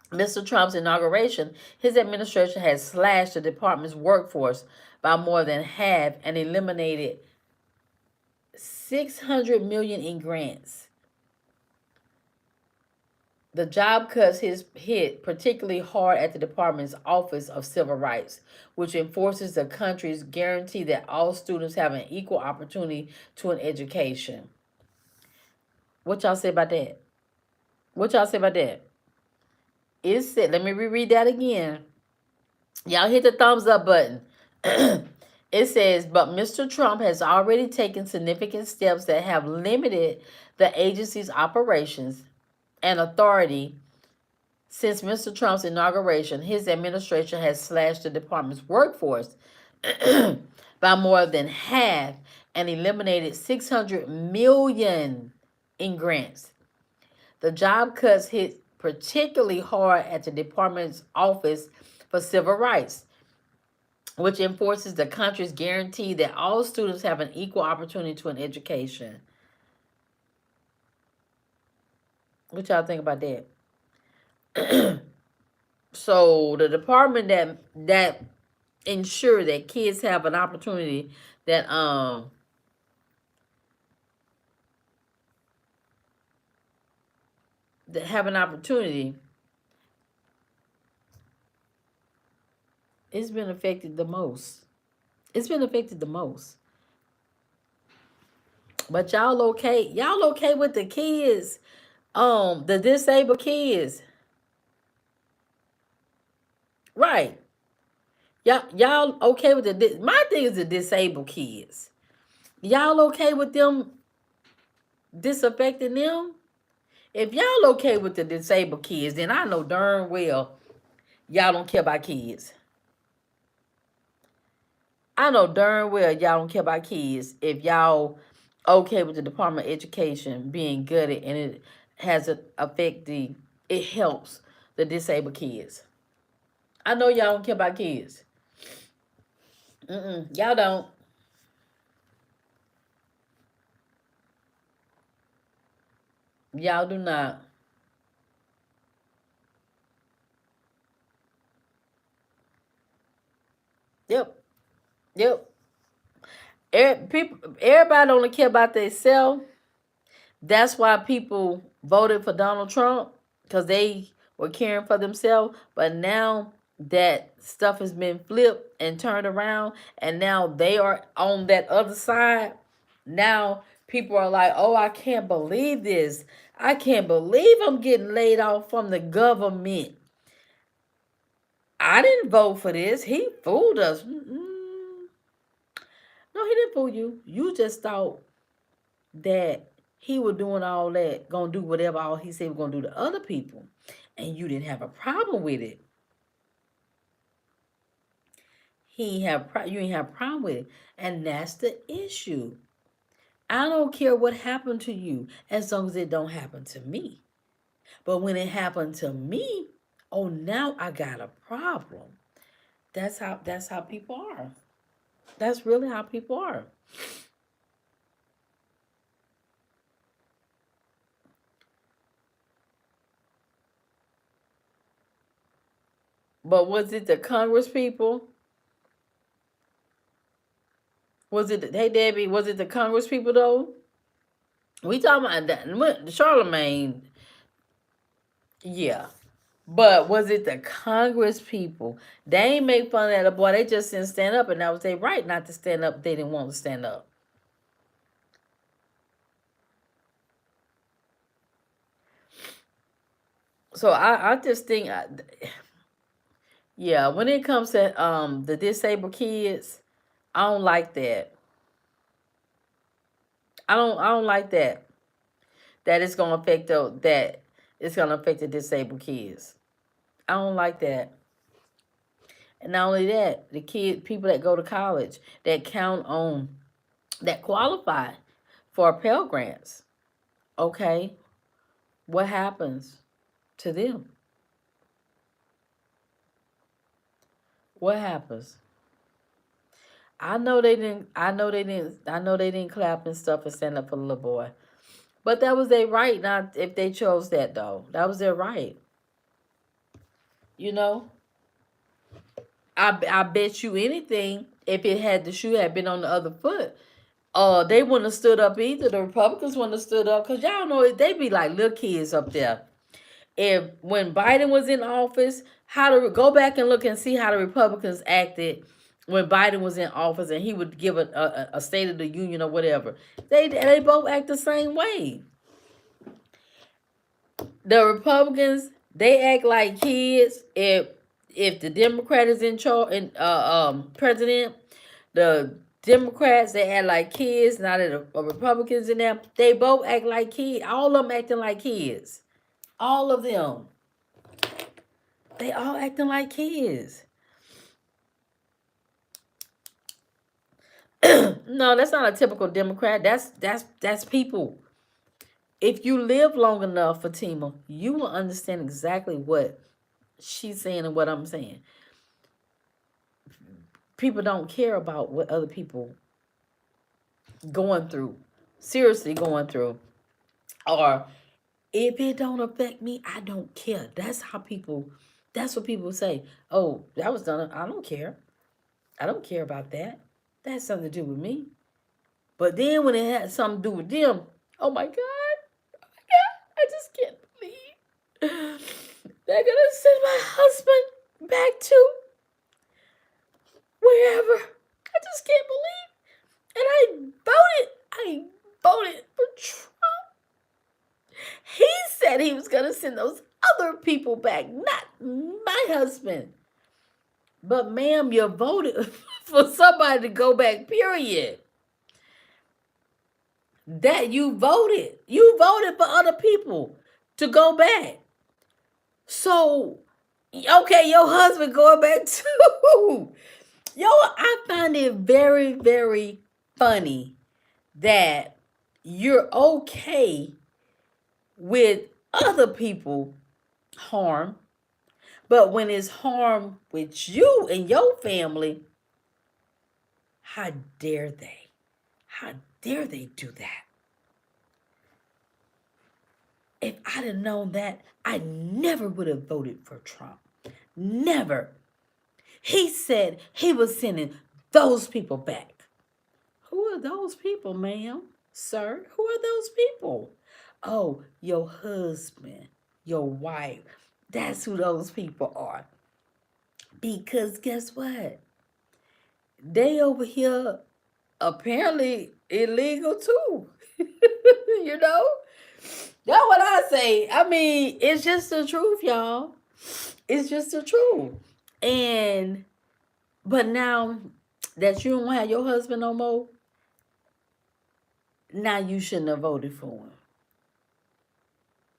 Mr. Trump's inauguration, his administration has slashed the department's workforce by more than half and eliminated $600 million in grants. The job cuts hit particularly hard at the department's Office of Civil Rights, which enforces the country's guarantee that all students have an equal opportunity to an education. What y'all say about that? What y'all say about that? It said, let me reread that again. Y'all hit the thumbs up button. It says, but Mr. Trump has already taken significant steps that have limited the agency's operations and authority. Since Mr. Trump's inauguration, his administration has slashed the department's workforce by more than half and eliminated $600 million in grants. The job cuts hit particularly hard at the department's Office for Civil Rights, which enforces the country's guarantee that all students have an equal opportunity to an education. What y'all think about that? So the department that ensure that kids have an opportunity that that have an opportunity, it's been affected the most. It's been affected the most. But y'all okay? Y'all okay with the kids? The disabled kids, right? Y'all okay with the? My thing is the disabled kids. Y'all okay with them disaffecting them? If y'all okay with the disabled kids, then I know darn well y'all don't care about kids. I know darn well y'all don't care about kids if y'all okay with the Department of Education being gutted and it has an affect it helps the disabled kids. I know y'all don't care about kids. Y'all don't. Y'all do not. Yep. Yep. Everybody don't care about themselves. That's why people voted for Donald Trump because they were caring for themselves. But now that stuff has been flipped and turned around, and now they are on that other side. Now people are like, "Oh, I can't believe this. I can't believe I'm getting laid off from the government. I didn't vote for this. He fooled us." No, he didn't fool you. You just thought that he was doing all that, gonna do whatever all he said he was gonna do to other people, and you didn't have a problem with it. You ain't have a problem with it, and that's the issue. I don't care what happened to you as long as it don't happen to me. But when it happened to me, oh, now I got a problem. That's how people are. That's really how people are. But was it the Congress people? Was it, hey Debbie, was it the Congress people though? We talking about that Charlemagne, yeah. But was it the Congress people? They ain't make fun of that boy. They just didn't stand up, and that was their right not to stand up. They didn't want to stand up. So I just think, yeah, when it comes to the disabled kids, I don't like that. I don't like that. That it's gonna affect the disabled kids. I don't like that. And not only that, the people that go to college that count on that qualify for Pell Grants. Okay, what happens to them? What happens? I know they didn't. I know they didn't. I know they didn't clap and stuff and stand up for the little boy. But that was their right. Not if they chose that though. That was their right. You know. I bet you anything. If the shoe had been on the other foot, they wouldn't have stood up either. The Republicans wouldn't have stood up because y'all know they be like little kids up there. If when Biden was in office, how to go back and look and see how the Republicans acted when Biden was in office, and he would give a State of the Union or whatever. They both act the same way. The Republicans, they act like kids. If the Democrat is in charge and president, the Democrats, they act like kids. Now that the Republicans in there, they both act like kids. All of them acting like kids. All of them. They all acting like kids. No, that's not a typical Democrat. That's people. If you live long enough, Fatima, you will understand exactly what she's saying and what I'm saying. People don't care about what other people going through, seriously going through, or if it don't affect me, I don't care. That's how people. That's what people say. Oh, that was done. I don't care. I don't care about that. That has something to do with me. But then when it had something to do with them, oh my God, I just can't believe. They're gonna send my husband back to wherever. I just can't believe. And I voted for Trump. He said he was gonna send those other people back, not my husband. But ma'am, you voted for somebody to go back, period. That you voted. You voted for other people to go back. So, okay, your husband going back too. Yo, I find it very, very funny that you're okay with other people harm, but when it's harm with you and your family, how dare they? How dare they do that? If I'd have known that, I never would have voted for Trump. Never. He said he was sending those people back. Who are those people, ma'am? Sir, who are those people? Oh, your husband, your wife. That's who those people are. Because guess what? They over here apparently illegal too. You know? That's what I say. I mean, it's just the truth, y'all. It's just the truth. And but now that you don't have your husband no more, now you shouldn't have voted for him.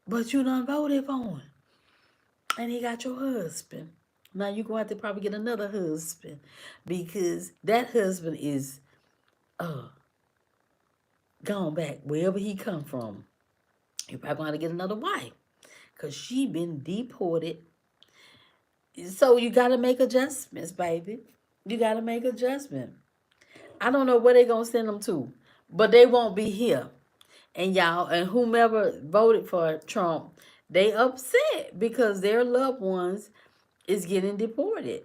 But you done voted for him. And he got your husband. Now you're going to have to probably get another husband. Because that husband is gone back wherever he come from. You're probably going to get another wife. Because she been deported. So you got to make adjustments, baby. You got to make adjustments. I don't know where they going to send them to. But they won't be here. And y'all, and whomever voted for Trump, they upset because their loved ones is getting deported.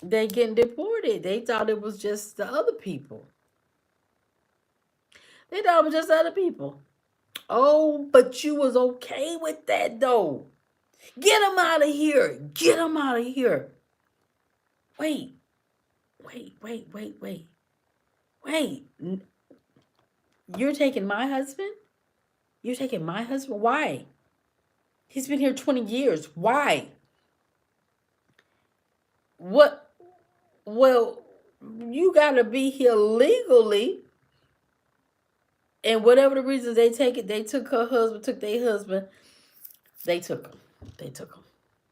They getting deported. They thought it was just the other people. They thought it was just other people. Oh, but you was okay with that though. Get them out of here. Get them out of here. Wait, wait. You're taking my husband? You're taking my husband? Why? He's been here 20 years. Why? What? Well, you got to be here legally. And whatever the reasons they take it, they took her husband, took their husband. They took him. They took him.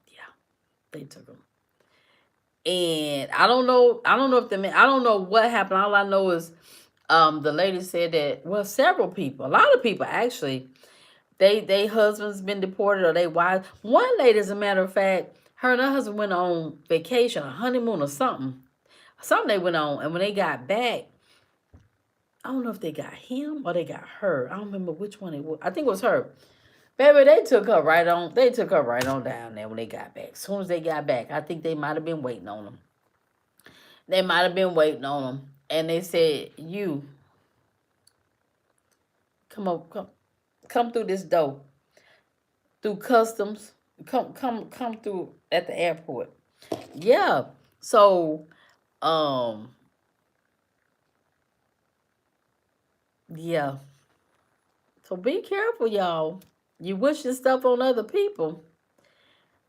Yeah, they took him. And I don't know. I don't know if the man. I don't know what happened. All I know is, the lady said that. Well, several people, a lot of people actually, they husbands been deported or they wives. One lady, as a matter of fact, her and her husband went on vacation, a honeymoon or something. Something they went on, and when they got back, I don't know if they got him or they got her. I don't remember which one it was. I think it was her. Baby, they took her right on. They took her right on down there when they got back. As soon as they got back, I think they might have been waiting on them. They might have been waiting on them, and they said, "You come through this door, through customs. Come through at the airport." Yeah. So, um, yeah. So be careful, y'all. You wishing stuff on other people.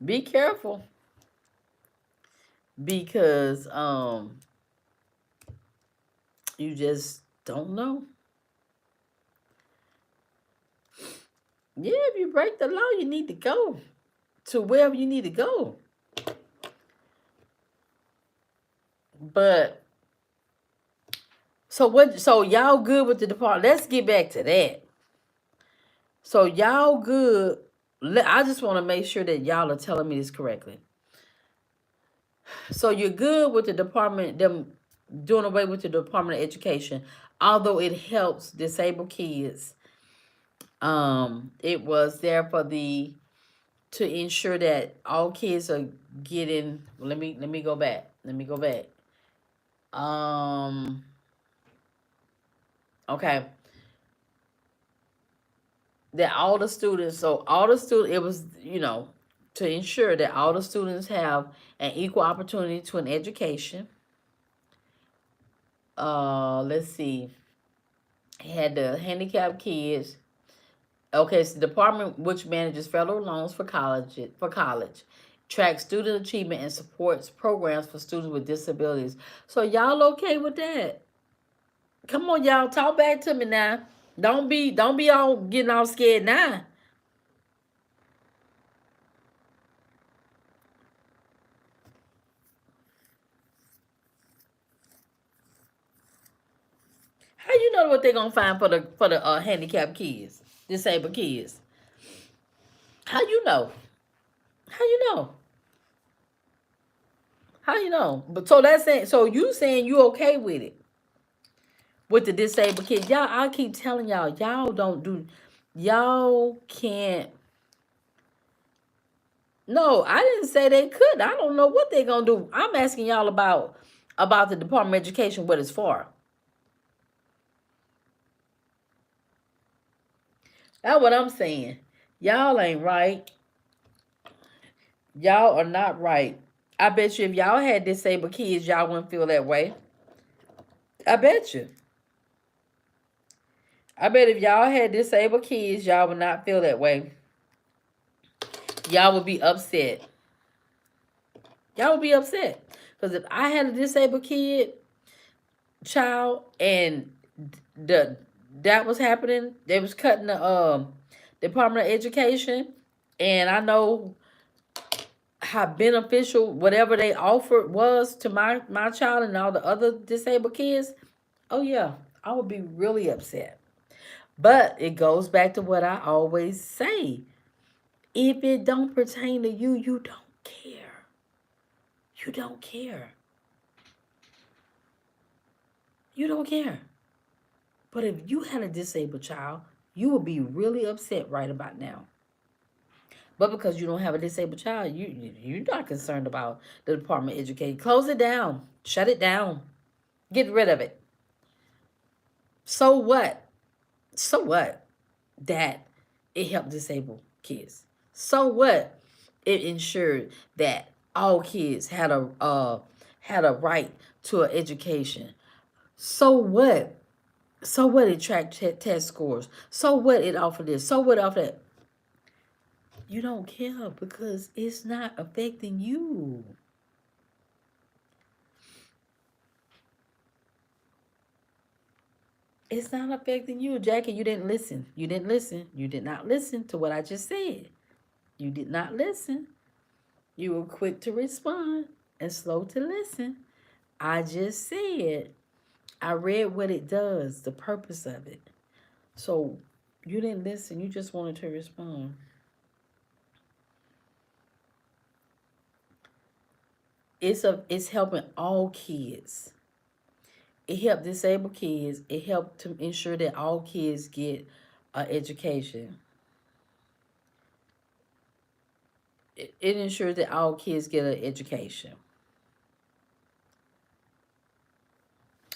Be careful because you just don't know. Yeah, if you break the law, you need to go to wherever you need to go. But so what? So y'all good with the department? Let's get back to that. So y'all good. I just want to make sure that y'all are telling me this correctly. So you're good with the department, them doing away with the Department of Education, although it helps disabled kids. It was there for the to ensure that all kids are getting. Let me go back. Let me go back. Um. Okay. that all the students, so all the students, it was, to ensure that all the students have an equal opportunity to an education. Let's see, had the handicapped kids. Okay, it's the department which manages federal loans for college, tracks student achievement and supports programs for students with disabilities. So y'all okay with that? Come on, y'all, talk back to me now. Don't be all getting all scared now. How you know what they're gonna find for the handicapped kids, disabled kids? How you know? How you know? How you know? But so that's saying, so you saying you okay with it, with the disabled kids? Y'all, I keep telling y'all don't do, y'all can't. No, I didn't say they could. I don't know what they're gonna do. I'm asking y'all about the Department of Education, what it's for. That's what I'm saying. Y'all ain't right. Y'all are not right. I bet you if y'all had disabled kids, y'all wouldn't feel that way. I bet you. I bet if y'all had disabled kids, y'all would not feel that way. Y'all would be upset. Y'all would be upset. Because if I had a disabled child, and the that was happening, they was cutting the Department of Education, and I know how beneficial whatever they offered was to my child and all the other disabled kids. Oh yeah, I would be really upset. But it goes back to what I always say. If it don't pertain to you, you don't care. You don't care. You don't care. But if you had a disabled child, you would be really upset right about now. But because you don't have a disabled child, you're not concerned about the Department of Education. Close it down. Shut it down. Get rid of it. So what? So what? That it helped disabled kids. So what? It ensured that all kids had a right to an education. So what? So what? It tracked test scores. So what? It offered this. So what? Offered that. You don't care because it's not affecting you. It's not affecting you, Jackie. You didn't listen. You didn't listen. You did not listen to what I just said. You did not listen. You were quick to respond and slow to listen. I just said, I read what it does, the purpose of it. So you didn't listen. You just wanted to respond. It's helping all kids. It helped disabled kids. It helped to ensure that all kids get an education. It ensures that all kids get an education.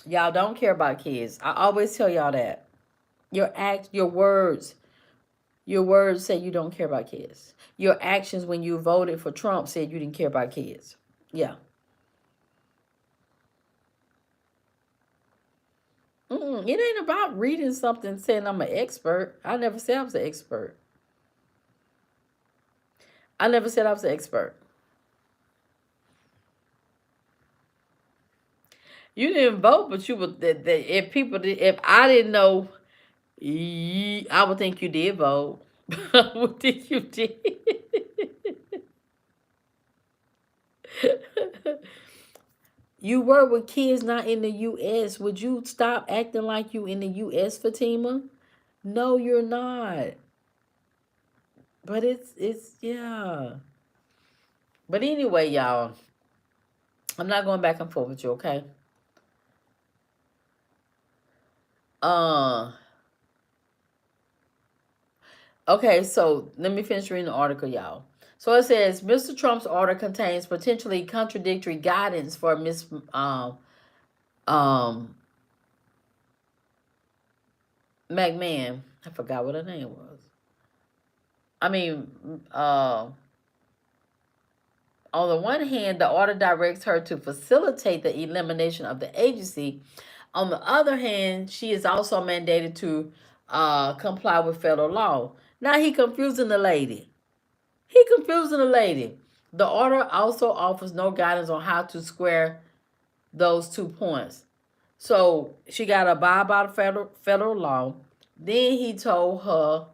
Y'all don't care about kids. I always tell y'all that. Your words say you don't care about kids. Your actions when you voted for Trump said you didn't care about kids. Yeah. It ain't about reading something saying I'm an expert. I never said I was an expert. I never said I was an expert. You didn't vote, but you would. If people did, if I didn't know, I would think you did vote. I would think you did. You work with kids not in the U.S. Would you stop acting like you in the U.S., Fatima? No, you're not. But it's yeah. But anyway, y'all, I'm not going back and forth with you, okay? Uh, okay. So let me finish reading the article, y'all. So it says Mr. Trump's order contains potentially contradictory guidance for Miss um McMahon. I forgot what her name was. I mean, on the one hand, the order directs her to facilitate the elimination of the agency. On the other hand, she is also mandated to comply with federal law. Now he confusing the lady. He confusing the lady. The order also offers no guidance on how to square those 2 points. So she got to abide by the federal law. Then he told her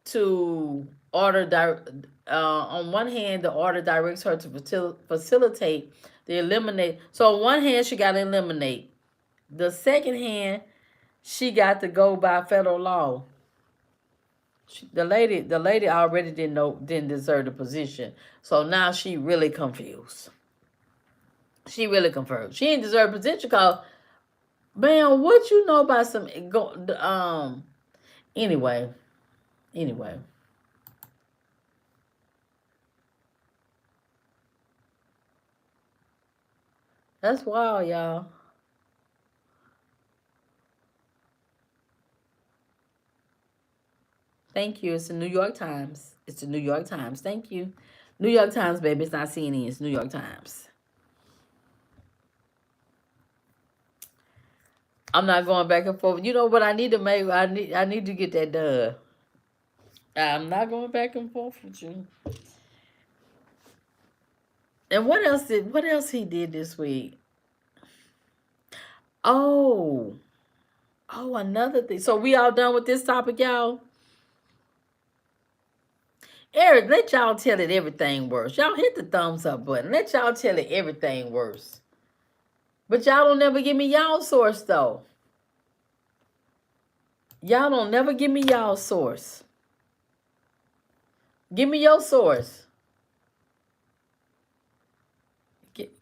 to on one hand, the order directs her to facilitate the eliminate. So on one hand, she got to eliminate. The second hand, she got to go by federal law. The lady already didn't deserve the position. So now she really confused. She really confused. She didn't deserve the position because, man, what you know about some anyway, anyway. That's wild, y'all. Thank you. It's the New York Times. It's the New York Times. Thank you. New York Times, baby. It's not CNN. It's New York Times. I'm not going back and forth. You know what I need to make? I need to get that done. I'm not going back and forth with you. And what else he did this week? Oh, another thing. So we all done with this topic, y'all? Eric, let y'all tell it everything worse. Y'all hit the thumbs up button. Let y'all tell it everything worse. But y'all don't never give me y'all source though. Y'all don't never give me y'all source. Give me your source.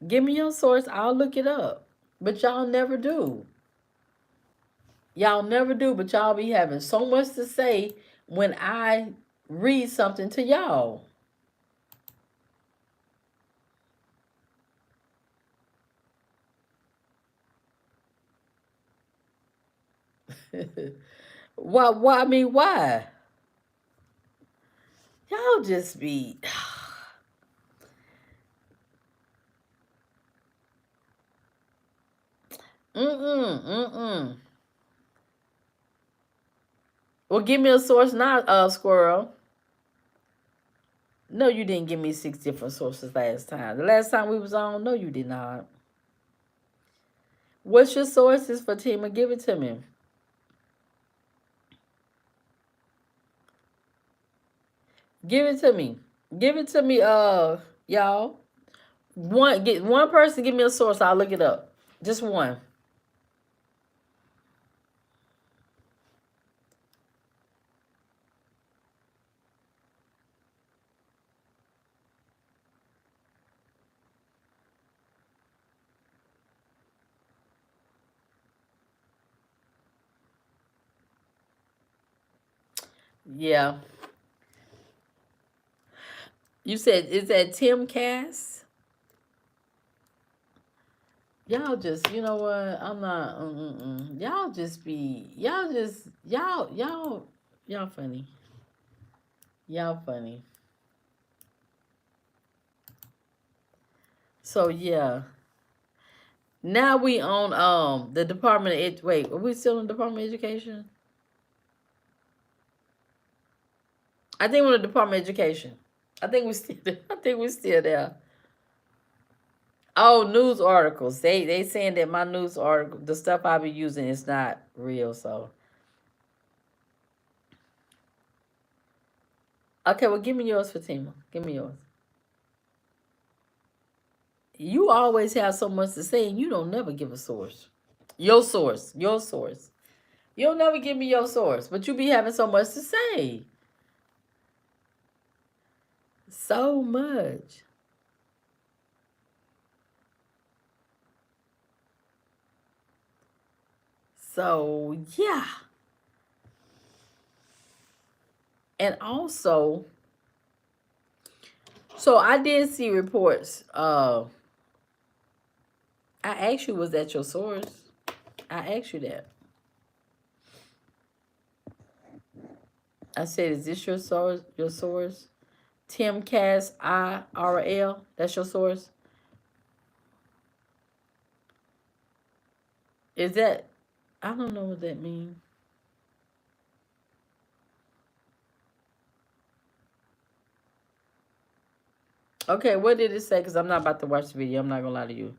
Give me your source. I'll look it up. But y'all never do. Y'all never do. But y'all be having so much to say when I read something to y'all. Why? Why? I mean, why? Y'all just be. Mm-mm. Mm-mm. Well, give me a source now, Squirrel. No, you didn't give me 6 different sources last time. The last time we was on, no, you did not. What's your sources, Fatima? Give it to me. Give it to me. Give it to me, y'all. One person give me a source, I'll look it up. Just one. Yeah. You said is that Tim Cass? Y'all just, you know what? I'm not. Y'all just be. Y'all just. Y'all funny. Y'all funny. So yeah. Now we on the Department of Wait, are we still in Department of Education? I think we're in the Department of Education. I think we still. I think we're still there. Oh, news articles. They saying that my news article, the stuff I be using, is not real. So okay, well, give me yours, Fatima. Give me yours. You always have so much to say, and you don't never give a source. Your source. Your source. You'll never give me your source, but you be having so much to say. So much. So yeah. And also, so I did see reports. I asked you, was that your source? I asked you that. I said, is this your source? Your source? Tim Cass IRL. That's your source. Is that? I don't know what that means. Okay, what did it say? Because I'm not about to watch the video. I'm not gonna lie to you.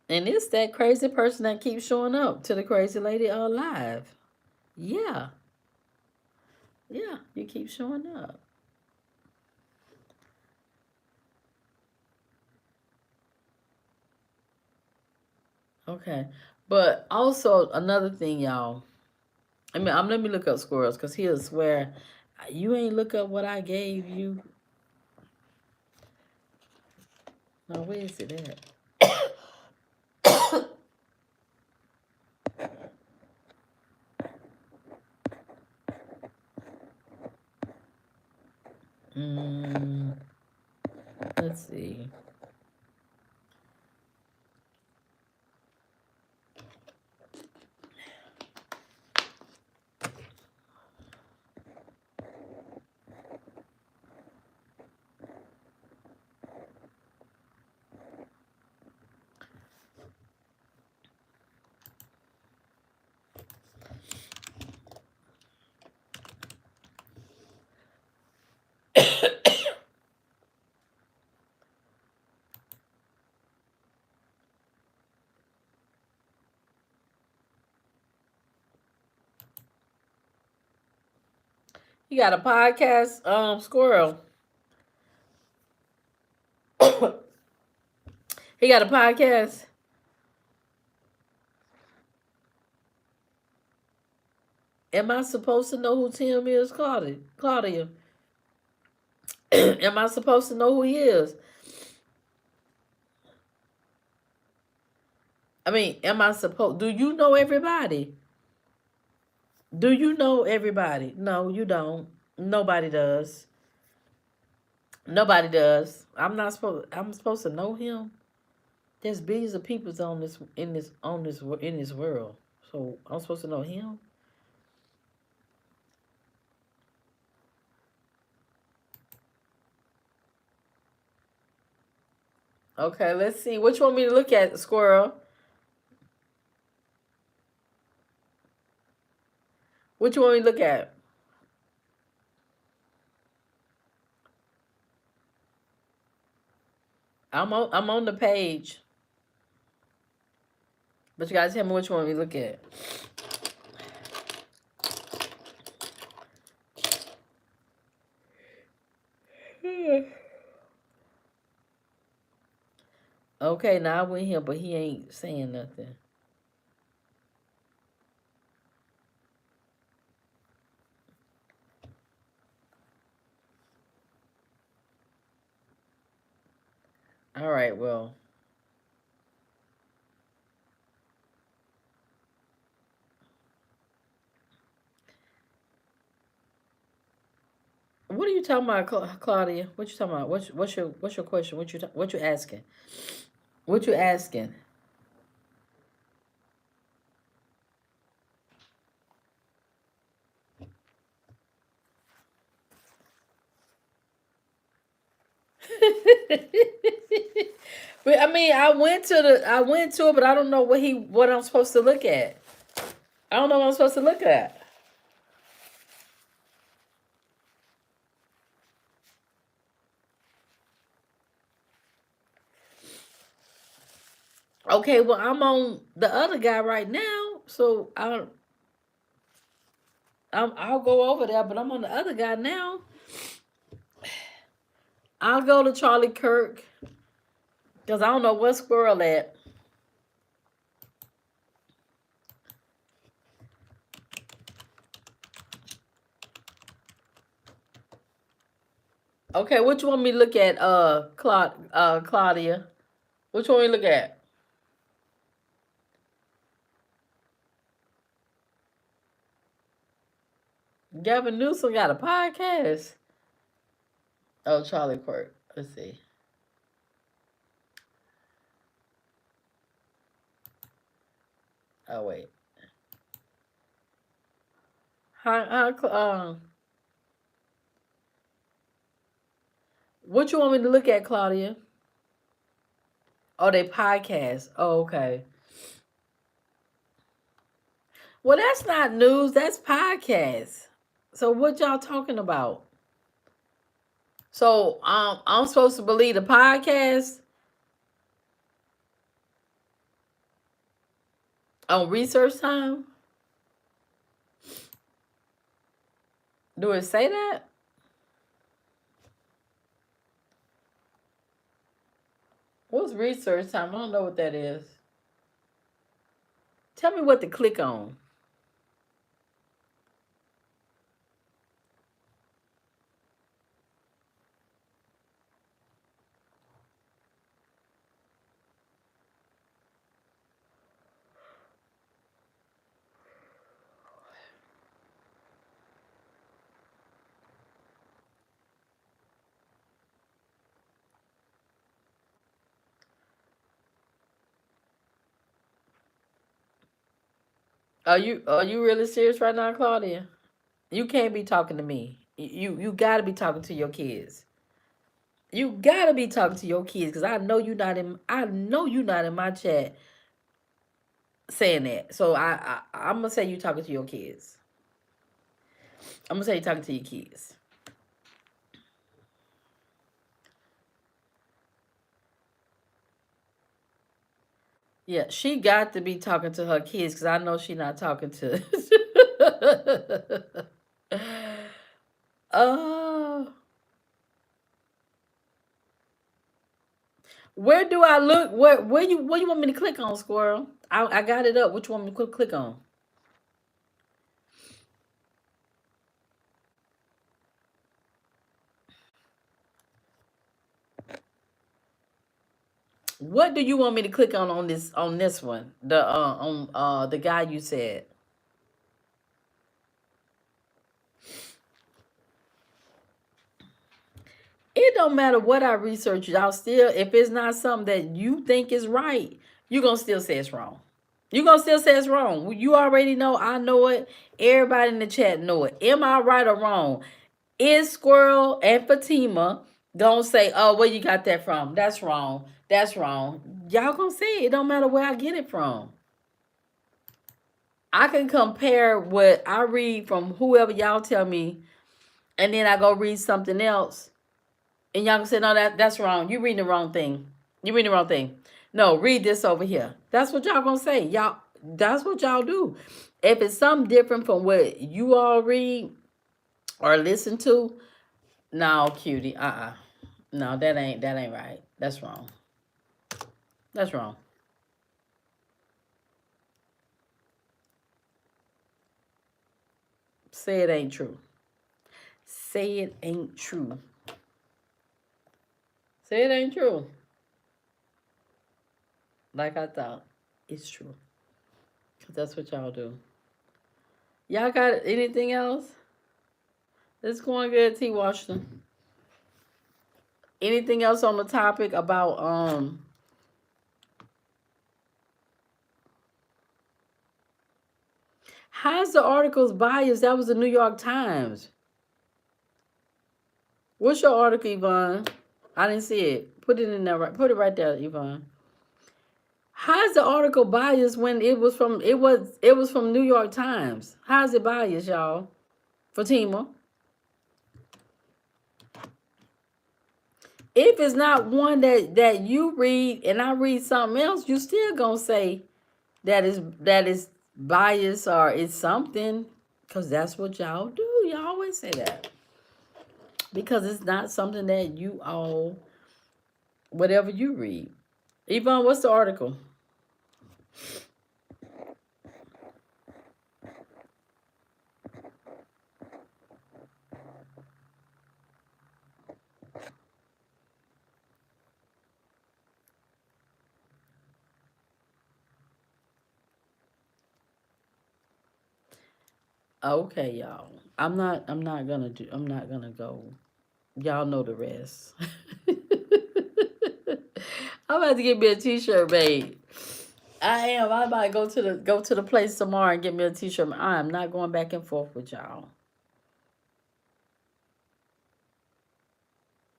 And it's that crazy person that keeps showing up to the crazy lady live. Yeah, yeah, you keep showing up. Okay, but also another thing, y'all. I mean, let me look up squirrels because he'll swear you ain't look up what I gave you. No, where is it at? mm, let's see. You got a podcast, squirrel. He got a podcast. Am I supposed to know who Tim is, Claudia? Claudia, am I supposed to know who he is? I mean, am I supposed? Do you know everybody? Do you know everybody? No, you don't. Nobody does. Nobody does. I'm not supposed. I'm supposed to know him. There's billions of people on this in this world. So I'm supposed to know him. Okay, let's see. Which one me to look at, Squirrel? Which one we look at? I'm on the page, but you gotta tell me which one we look at. Okay, now I went here, but he ain't saying nothing. All right, well, what are you talking about, Claudia? What you talking about? What's your question? What you asking? What you asking? But I mean, I went to it, but I don't know what I'm supposed to look at. I don't know what I'm supposed to look at. Okay, well, I'm on the other guy right now, so I'll go over there, but I'm on the other guy now. I'll go to Charlie Kirk because I don't know what squirrel at. Okay, which one we look at? Claudia. Which one we look at? Gavin Newsom got a podcast. Oh, Charlie Kirk. Let's see. Oh wait. What you want me to look at, Claudia? Oh, they podcast. Oh, okay. Well, that's not news. That's podcast. So what y'all talking about? So I'm supposed to believe the podcast on research time? Do it say that? What's research time? I don't know what that is. Tell me what to click on. Are you really serious right now, Claudia? You can't be talking to me. You gotta be talking to your kids. You gotta be talking to your kids because I know you not in my chat saying that. So I'm gonna say you talking to your kids. I'm gonna say you talking to your kids. Yeah, she got to be talking to her kids because I know she not talking to. Oh, where do I look? Where you want me to click on, Squirrel? I got it up. Which one me to click on? What do you want me to click on this one? The guy you said. It don't matter what I research, y'all still, if it's not something that you think is right, you gonna still say it's wrong. You gonna still say it's wrong. You already know, I know it. Everybody in the chat know it. Am I right or wrong? Is Squirrel and Fatima gonna say, oh, where you got that from? That's wrong. That's wrong. Y'all gonna say it. It don't matter where I get it from. I can compare what I read from whoever y'all tell me, and then I go read something else. And y'all can say, no, that's wrong. You reading the wrong thing. You reading the wrong thing. No, read this over here. That's what y'all gonna say. Y'all, that's what y'all do. If it's something different from what you all read or listen to, no, cutie. No, that ain't right. That's wrong. That's wrong. Say it ain't true. Say it ain't true. Say it ain't true. Like I thought. It's true. 'Cause that's what y'all do. Y'all got anything else? It's going good, T. Washington. Anything else on the topic about how's the article's bias? That was the New York Times. What's your article, Yvonne? I didn't see it. Put it in there. Put it right there, Yvonne. How's the article biased when it was from New York Times? How's it biased, y'all? Fatima. If it's not one that you read and I read something else, you still gonna say that is bias or it's something, because that's what y'all do. Y'all always say that because it's not something that you all, whatever you read. Yvonne, what's the article? Okay, y'all. I'm not gonna go. Y'all know the rest. I'm about to get me a t-shirt made. I am. I might go to the place tomorrow and get me a t-shirt. I am not going back and forth with y'all.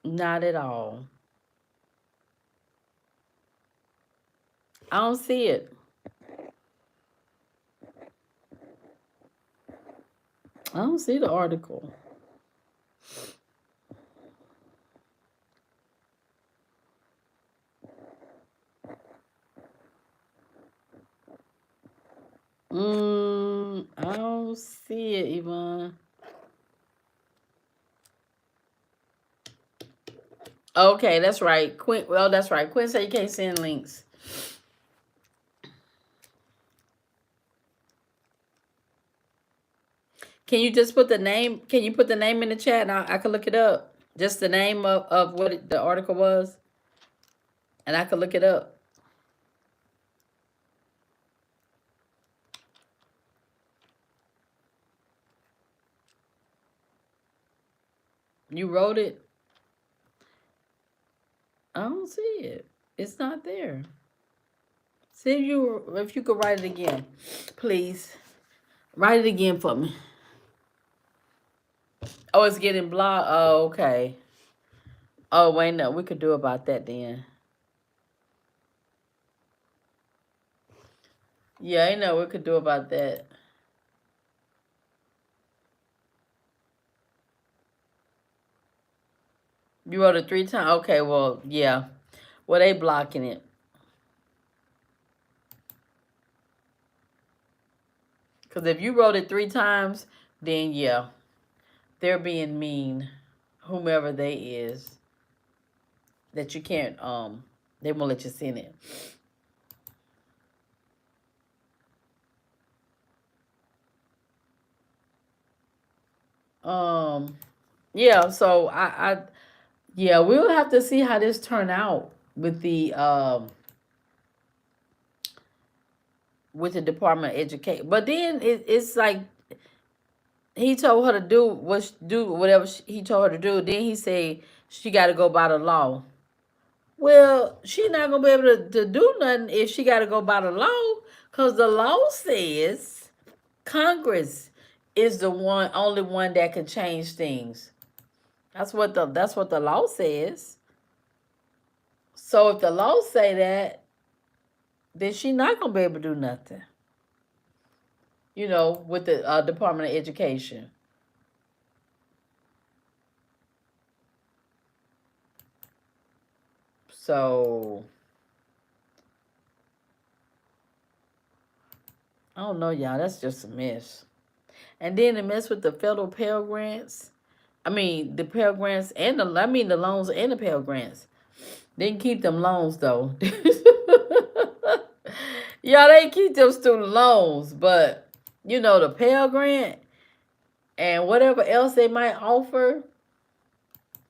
Not at all. I don't see it. I don't see the article. I don't see it, Yvonne. Okay, that's right. Quinn. Well, that's right. Quinn said you can't send links. Can you just put the name? Can you put the name in the chat and I can look it up? Just the name of what the article was, and I can look it up. You wrote it. I don't see it. It's not there. See if you could write it again, please. Write it again for me. Oh, it's getting blocked. Oh, okay. Oh, wait, no, we could do about that then. Yeah, I know we could do about that. You wrote it 3 times. Okay, well, yeah. Well, they blocking it. Because if you wrote it 3 times, then yeah, they're being mean, whomever they is, that you can't, they won't let you send it. Um, yeah, so yeah, we'll have to see how this turn out with the Department of Education. But then it's like he told her to do whatever he told her to do. Then he said she got to go by the law. Well, she not gonna be able to do nothing if she got to go by the law, cause the law says Congress is the only one that can change things. That's what the law says. So if the law say that, then she not gonna be able to do nothing. With the Department of Education. So I don't know, y'all. That's just a mess. And then the mess with the federal Pell Grants. I mean, the Pell Grants and the loans and the Pell Grants. They can keep them loans though. Yeah, they keep them student loans, but the Pell Grant and whatever else they might offer,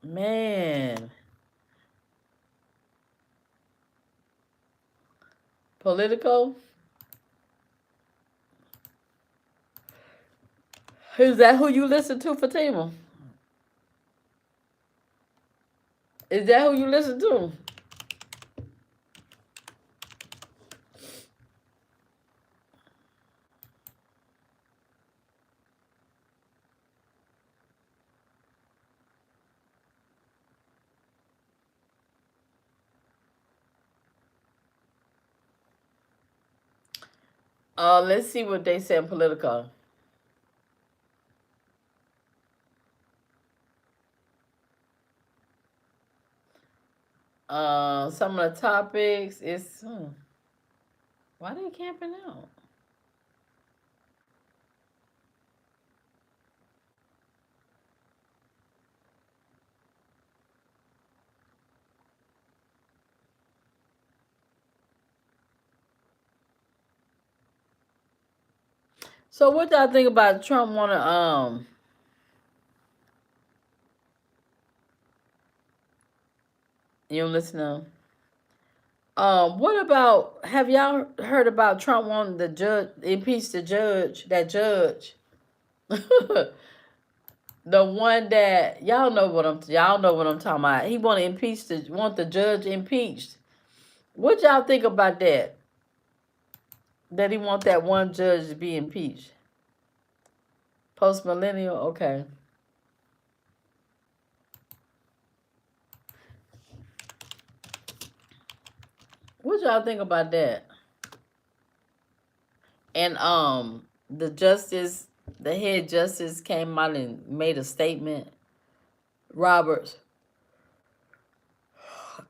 man, political. Is that who you listen to, Fatima? Is that who you listen to? Let's see what they say in political. Some of the topics is why they camping out? So what y'all think about Trump wanna you listen to what about have y'all heard about Trump wanting the judge impeach the judge that judge? The one that y'all know what I'm talking about. He want the judge impeached. What y'all think about that? That he want that one judge to be impeached. Post millennial, okay. What y'all think about that? And the justice, the head justice came out and made a statement. Roberts.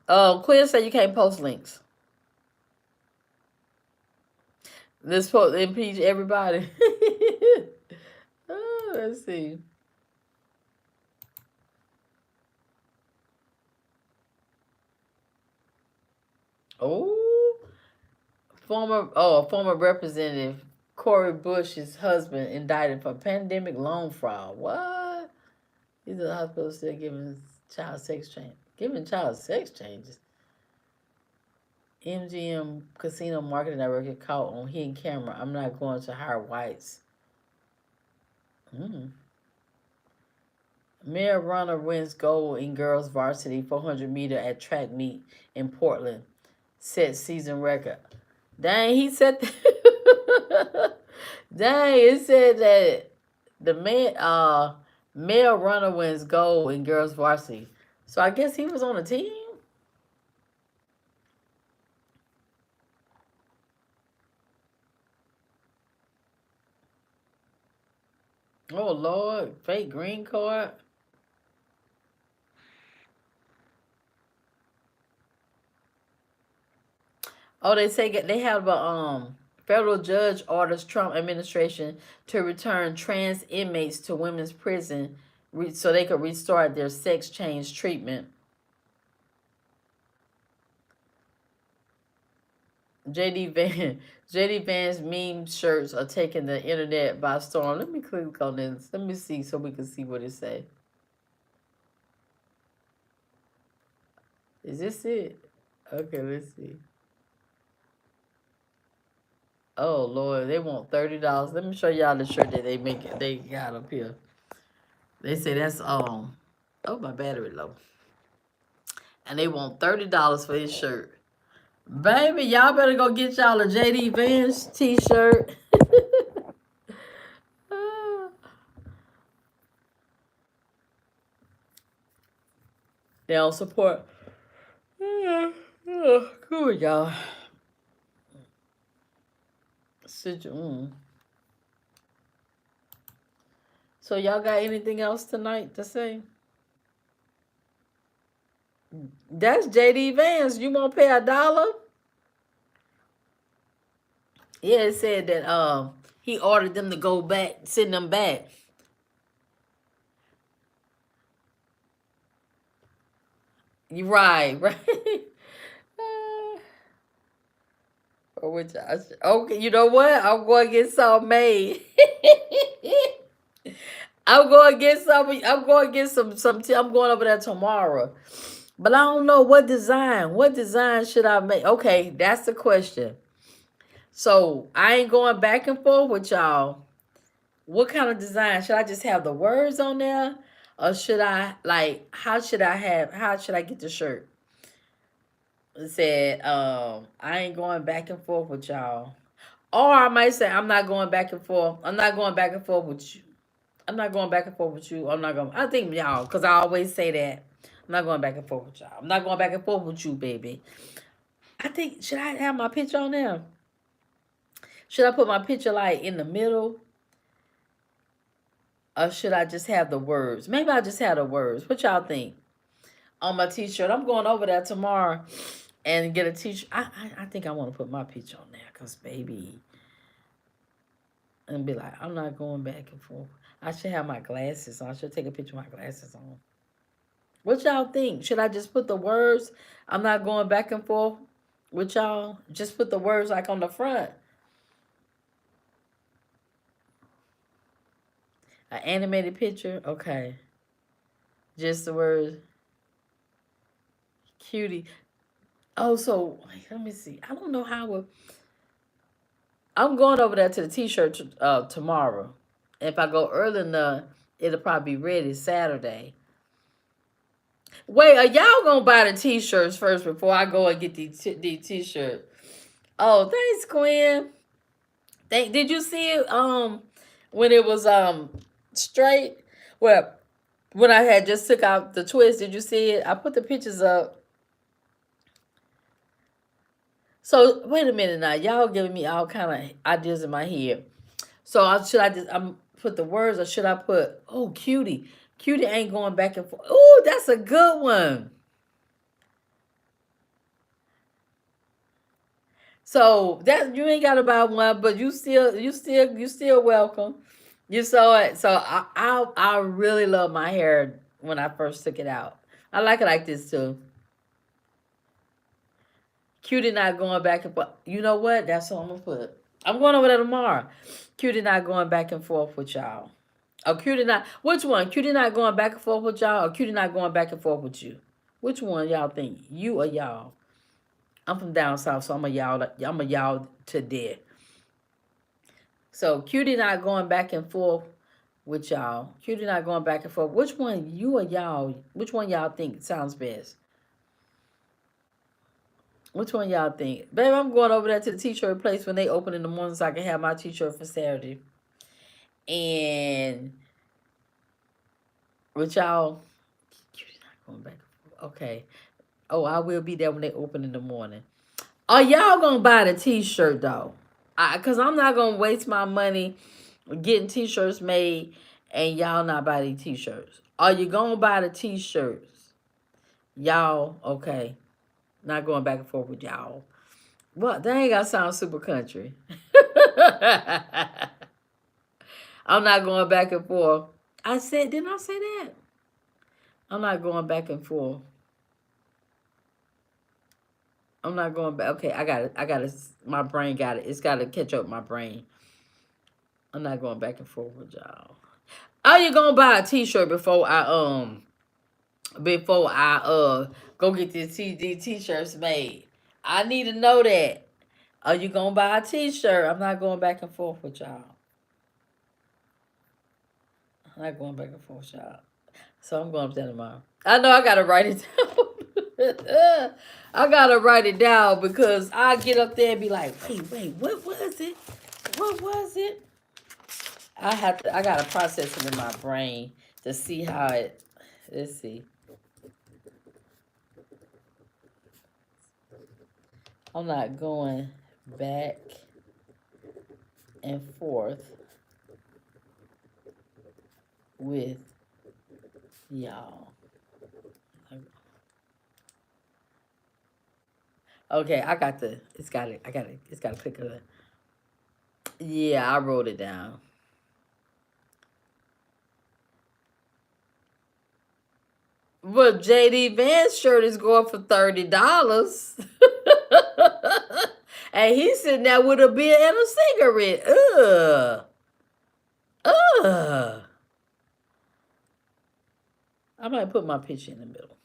Quinn said you can't post links. This supposed to impeach everybody. Let's see. Oh, former representative Corey Bush's husband indicted for pandemic loan fraud. What? He's in the hospital still giving child sex changes. MGM casino marketing director caught on hidden camera. I'm not going to hire whites. Mm. Mare runner wins gold in girls varsity 400-meter at track meet in Portland. Set season record. Dang, he said. Dang, it said that the male runner wins gold in girls varsity. So I guess he was on a team. Oh Lord, fake green card. Oh, they say they have a federal judge orders Trump administration to return trans inmates to women's prison so they could restart their sex change treatment. JD Van JD Van's meme shirts are taking the internet by storm. Let me click on this. Let me see so we can see what it say. Is this it? Okay, let's see. Oh Lord, they want $30. Let me show y'all the shirt that they got up here. They say that's oh my battery low. And they want $30 for his shirt. Baby, y'all better go get y'all a JD Vance t-shirt. They don't support. Cool, y'all. So y'all got anything else tonight to say? That's JD Vance. You won't pay $1? Yeah, it said that he ordered them to go back, send them back. You right, right. Which okay, you know what? I'm going to get some made. I'm going to get some. I'm going to get some. I'm going over there tomorrow, but I don't know what design. What design should I make? Okay, that's the question. So I ain't going back and forth with y'all. What kind of design should I just have the words on there, or should I like? How should I have? How should I get the shirt? It said, I ain't going back and forth with y'all. Or I might say, I'm not going back and forth. I'm not going back and forth with you. I'm not going back and forth with you. I'm not going. I think y'all, because I always say that. I'm not going back and forth with y'all. I'm not going back and forth with you, baby. I think should I have my picture on there? Should I put my picture like in the middle, or should I just have the words? Maybe I just have the words. What y'all think? On my t-shirt, I'm going over there tomorrow and get a t-shirt. I think I want to put my picture on there, cause baby, and be like, I'm not going back and forth. I should have my glasses on. I should take a picture with my glasses on. What y'all think? Should I just put the words? I'm not going back and forth with y'all. Just put the words like on the front. An animated picture? Okay. Just the words. Cutie. Oh, so let me see. I don't know how I'm going over there to the t-shirt tomorrow. If I go early enough, it'll probably be ready Saturday. Wait, are y'all gonna buy the t-shirts first before I go and get the t-shirt? Oh, thanks, Quinn. Did you see it when it was straight? Well, when I had just took out the twist, did you see it? I put the pictures up. So wait a minute now, y'all giving me all kind of ideas in my head. So should I just put the words or should I put cutie? Cutie ain't going back and forth. Oh, that's a good one. So that you ain't got to buy one, but you still welcome. You saw it. So I really love my hair when I first took it out. I like it like this too. Cutie not going back and forth. You know what? That's what I'm gonna put. I'm going over there tomorrow. Cutie not going back and forth with y'all. Oh, Cutie not. Which one? Cutie not going back and forth with y'all, or Cutie not going back and forth with you? Which one y'all think? You or y'all? I'm from down south, so I'm a y'all. I'm a y'all to death. So Cutie not going back and forth with y'all. Cutie not going back and forth. Which one? You or y'all? Which one y'all think sounds best? Which one y'all think? Babe, I'm going over there to the t-shirt place when they open in the morning so I can have my t-shirt for Saturday. And with y'all, Cutie's not going back. Okay. Oh, I will be there when they open in the morning. Are y'all gonna buy the t-shirt though? Cause I'm not gonna waste my money getting t-shirts made and y'all not buy the t-shirts. Are you gonna buy the t-shirts? Y'all, okay. Not going back and forth with y'all. Well, that ain't gotta sound super country. I'm not going back and forth. I said, didn't I say that? I'm not going back and forth. I'm not going back. Okay, I got it. I got it. My brain got it. It's got to catch up my brain. I'm not going back and forth with y'all. Are you gonna buy a T-shirt before I go get these T-shirts made? I need to know that. Are you gonna buy a T-shirt? I'm not going back and forth with y'all. I'm not going back and forth with y'all. So I'm going up there tomorrow. I know I gotta write it down. I gotta write it down because I get up there and be like, wait, what was it? What was it? I gotta process it in my brain to see how it. Let's see. I'm not going back and forth with y'all. Okay, I got the. It's got it. I got it. It's got to click it. Yeah, I wrote it down. But JD Vance shirt is going for $30. And he's sitting there with a beer and a cigarette. Ugh. Ugh. I might put my picture in the middle.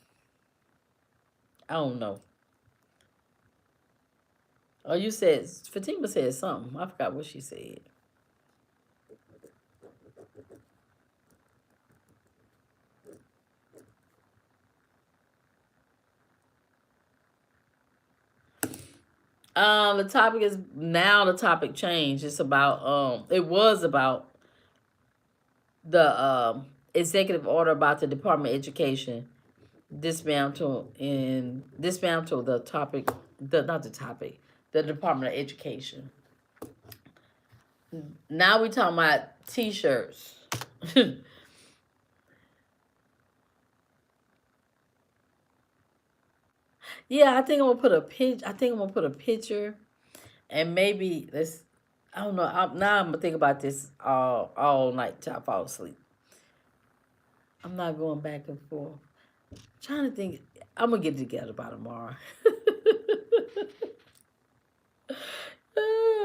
I don't know. Oh, you said Fatima said something. I forgot what she said. The topic is now the topic changed. It's about it was about the executive order about the Department of Education dismantle the topic, the not the topic, the Department of Education. Now we talking about t-shirts. Yeah, I think I'm gonna put a pitch. I think I'm gonna put a picture, and maybe let's. I don't know. Now I'm gonna think about this all night till I fall asleep. I'm not going back and forth. I'm trying to think. I'm gonna get it together by tomorrow.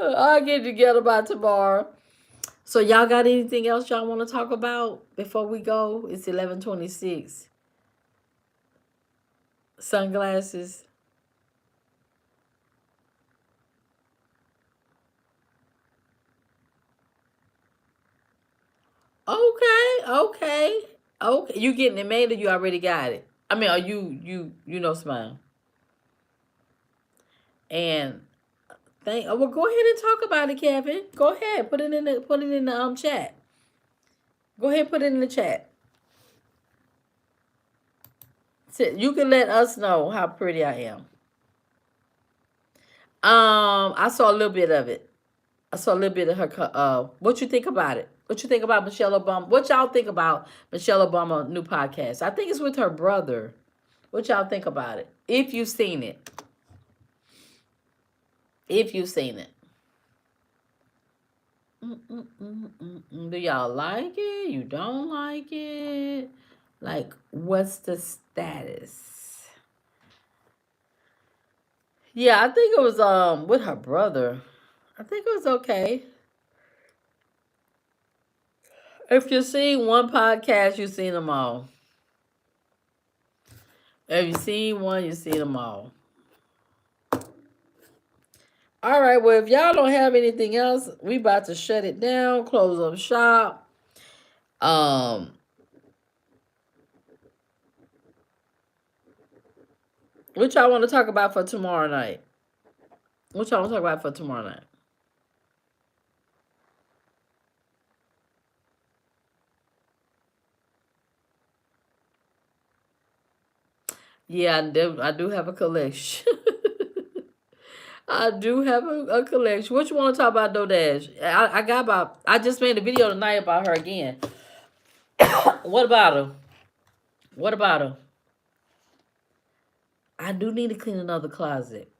I'll get it together by tomorrow. So y'all got anything else y'all want to talk about before we go? It's 11:26. Sunglasses. Okay, okay, okay. You getting it made or you already got it? I mean, are you know smile? And Well, go ahead and talk about it, Kevin. Go ahead, put it in the chat. Go ahead, and put it in the chat. You can let us know how pretty I am. I saw a little bit of it. I saw a little bit of her. What you think about it? What you think about Michelle Obama? What y'all think about Michelle Obama new podcast? I think it's with her brother. What y'all think about it? If you've seen it, if you've seen it, do y'all like it? You don't like it? Like, what's the status? Yeah, I think it was with her brother. I think it was okay. If you've seen one podcast, you've seen them all. If you've seen one, you've seen them all. All right, well, if y'all don't have anything else, we about to shut it down, close up shop. What y'all want to talk about for tomorrow night? What y'all want to talk about for tomorrow night? Yeah, I do have a collection. I do have a collection. What you want to talk about, DoDash? I got about. I just made a video tonight about her again. What about her? What about her? I do need to clean another closet.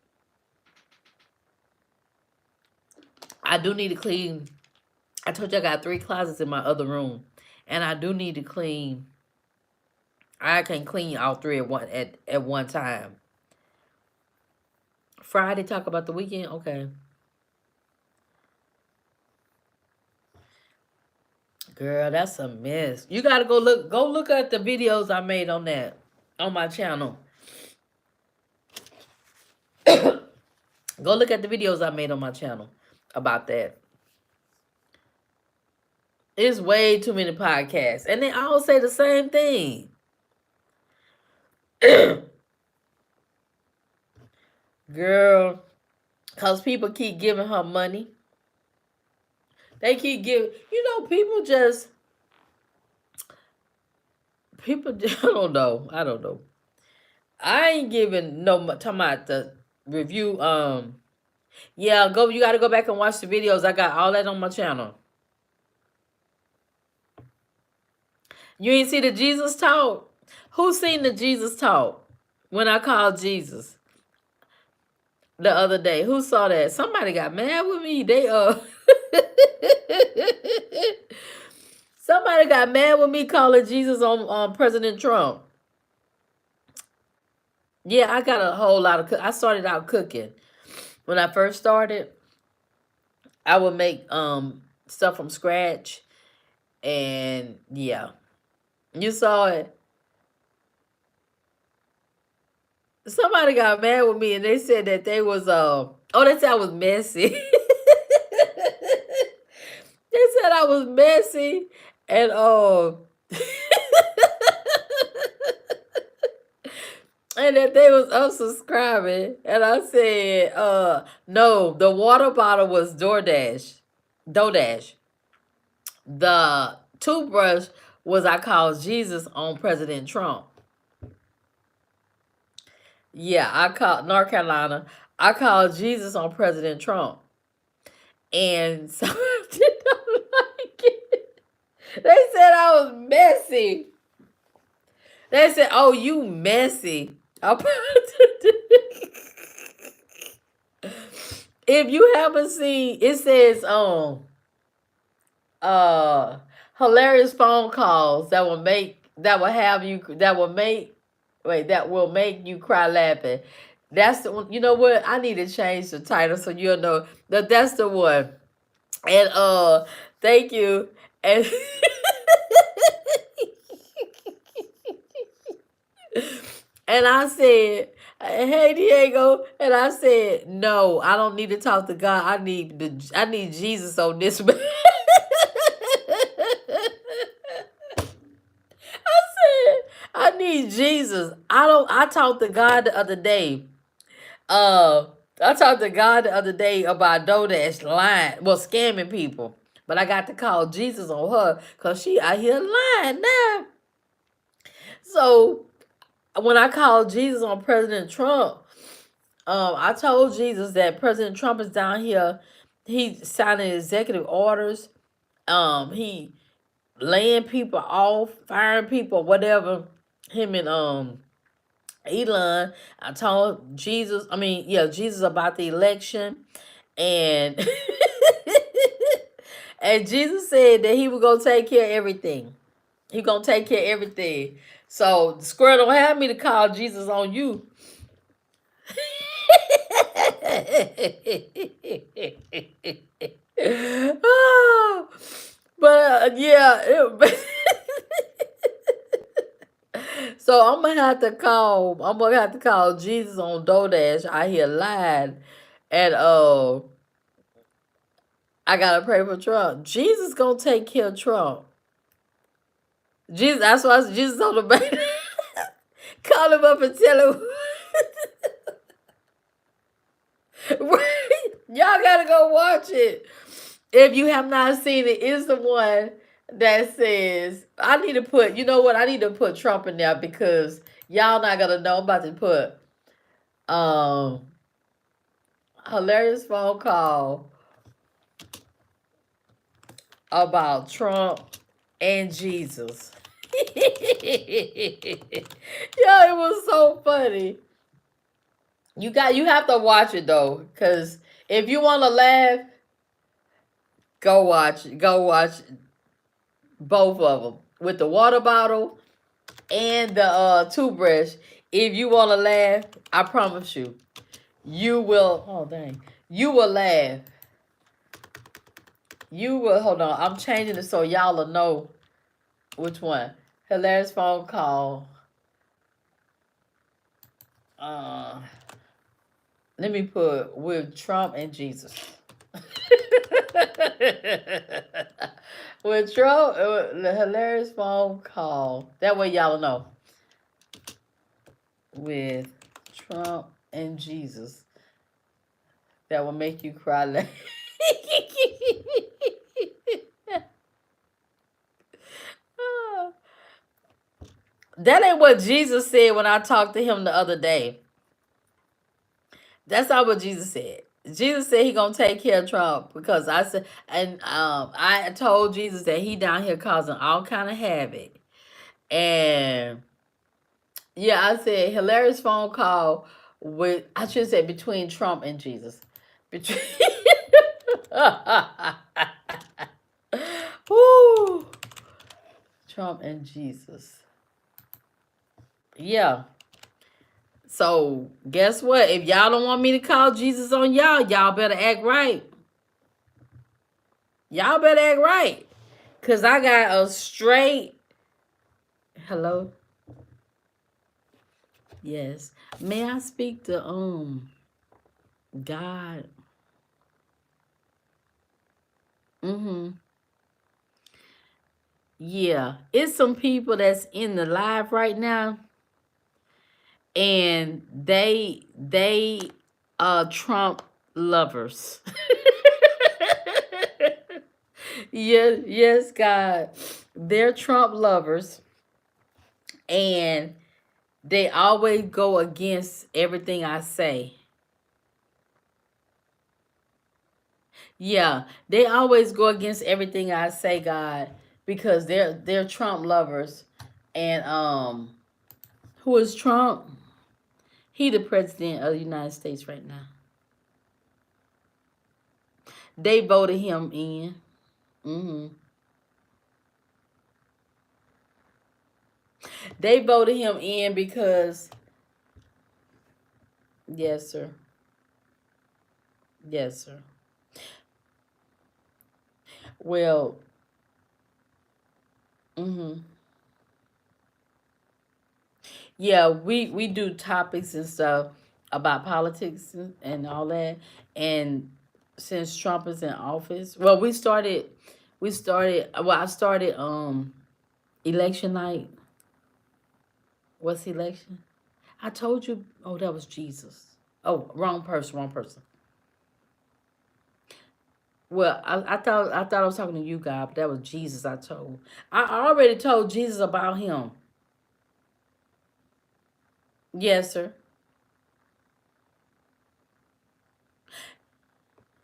I do need to clean. I told you I got 3 closets in my other room, and I do need to clean. I can clean all 3 at one time. Friday, talk about the weekend. Okay, girl, that's a mess. You gotta go look at the videos I made on that on my channel. Go look at the videos I made on my channel about that. It's way too many podcasts, and they all say the same thing. Girl, because people keep giving her money. They keep giving, people, I don't know. I don't know. I ain't giving no, talking about the review. Yeah, you got to go back and watch the videos. I got all that on my channel. You ain't see the Jesus talk? Who seen the Jesus talk when I called Jesus the other day? Who saw that? Somebody got mad with me. Somebody got mad with me calling Jesus on President Trump. Yeah, I got a whole lot of. I started out cooking when I first started. I would make stuff from scratch, and yeah, you saw it. Somebody got mad with me, and they said that they was they said I was messy. They said I was messy, and and that they was unsubscribing, and I said, no, the water bottle was DoorDash. The toothbrush was I called Jesus on President Trump. Yeah, I called North Carolina. I called Jesus on President Trump. And so I did not like it. They said I was messy. They said, "Oh, you messy." If you haven't seen, it says hilarious phone calls that will make that will have you that will make wait that will make you cry laughing. That's the one. You know what? I need to change the title so you'll know that that's the one. And thank you. And and I said, "Hey Diego," and I said, "No, I don't need to talk to God. I need Jesus on this man." I said, "I need Jesus. I talked to God the other day. Uh, I talked to God the other day about DoorDash lying, well, scamming people. But I got to call Jesus on her because she out here lying now. So when I called Jesus on President Trump, I told Jesus that President Trump is down here. He signing executive orders. He laying people off, firing people, whatever. Him and Elon. I told Jesus. I mean, yeah, Jesus about the election, and and Jesus said that he was gonna take care of everything. He gonna take care of everything. So the squirrel don't have me to call Jesus on you. Oh, but yeah, so I'm gonna have to call. I'm gonna have to call Jesus on DoorDash. I hear lied, and I gotta pray for Trump. Jesus gonna take care of Trump. Jesus, that's why Jesus on the back. Call him up and tell him. Y'all gotta go watch it. If you have not seen it, it's the one that says, I need to put, you know what? I need to put Trump in there because y'all not gonna know. I'm about to put um hilarious phone call about Trump and Jesus. Yo, it was so funny. You have to watch it though, because if you want to laugh, go watch both of them with the water bottle and the toothbrush. If you want to laugh, I promise you, you will. Oh dang, you will laugh. You will. Hold on, I'm changing it so y'all will know which one. Hilarious phone call. Uh, Let me put with Trump and Jesus. With Trump, the hilarious phone call. That way y'all know. With Trump and Jesus. That will make you cry. That ain't what Jesus said when I talked to him the other day. That's not what Jesus said. Jesus said he gonna take care of Trump because I said, and I told Jesus that he down here causing all kind of havoc. And yeah, I said hilarious phone call with, I should say, between Trump and Jesus. Between Woo. Trump and Jesus. Yeah. So guess what? If y'all don't want me to call Jesus on y'all better act right. Y'all better act right. Cause I got a straight hello. Yes. May I speak to God? Mm-hmm. Yeah. It's some people that's in the live right now, and they Trump lovers. Yes, yes, God. They're Trump lovers, and they always go against everything I say. Yeah, they always go against everything I say, God, because they're Trump lovers. And who is Trump? He the president of the United States right now. They voted him in. Hmm. They voted him in because yes, sir. Yes, sir. Well, hmm, yeah, we do topics and stuff about politics and all that. And since Trump is in office, well, I started election night. What's election? I told you. Oh, that was Jesus. Oh, wrong person, wrong person. Well, I thought I was talking to you, God, but that was Jesus. I told. I already told Jesus about him. Yes, sir.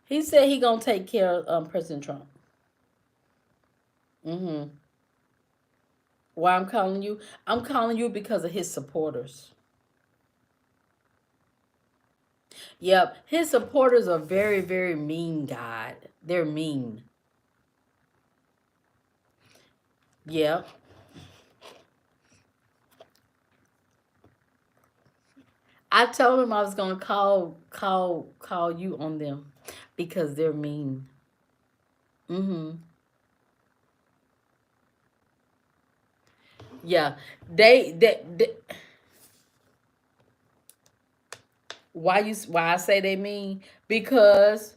He said he gonna take care of President Trump. Mm-hmm. Why I'm calling you? I'm calling you because of his supporters. Yep, his supporters are very, very mean. God, they're mean. Yep. I told him I was gonna call you on them because they're mean. Mm-hmm. Yeah. They why I say they mean? Because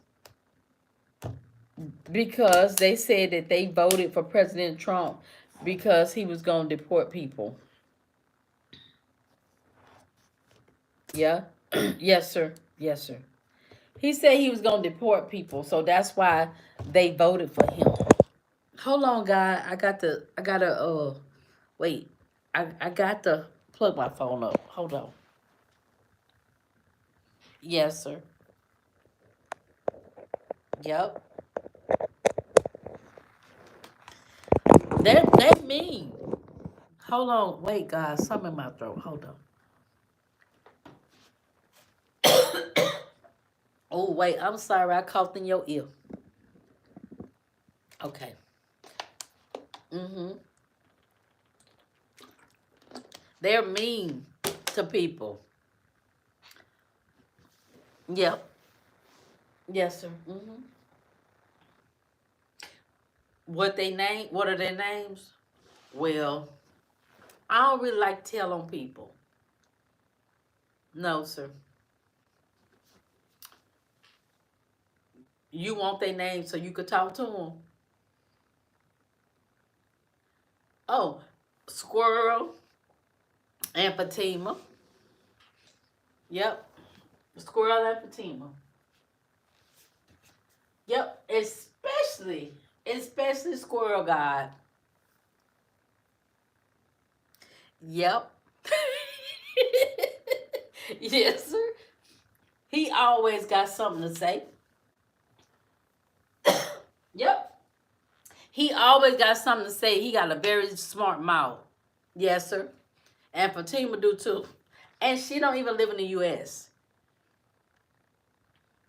they said that they voted for President Trump because he was gonna deport people. Yeah. Yes, sir. Yes, sir. He said he was gonna deport people, so that's why they voted for him. Hold on, guy. I gotta wait. I got to plug my phone up. Hold on. Yes, sir. Yep. That me. Hold on. Wait, guys. Something in my throat. Hold on. Oh, wait. I'm sorry. I coughed in your ear. Okay. Mm-hmm. They're mean to people. Yep. Yes, sir. Mm-hmm. What they name? What are their names? Well, I don't really like to tell on people. No, sir. You want their name so you could talk to them? Oh, Squirrel and Fatima. Yep. Squirrel and Fatima. Yep. Especially Squirrel God. Yep. Yes, sir. He always got something to say. Yep. He always got something to say. He got a very smart mouth. Yes, sir. And Fatima do too. And she don't even live in the U.S.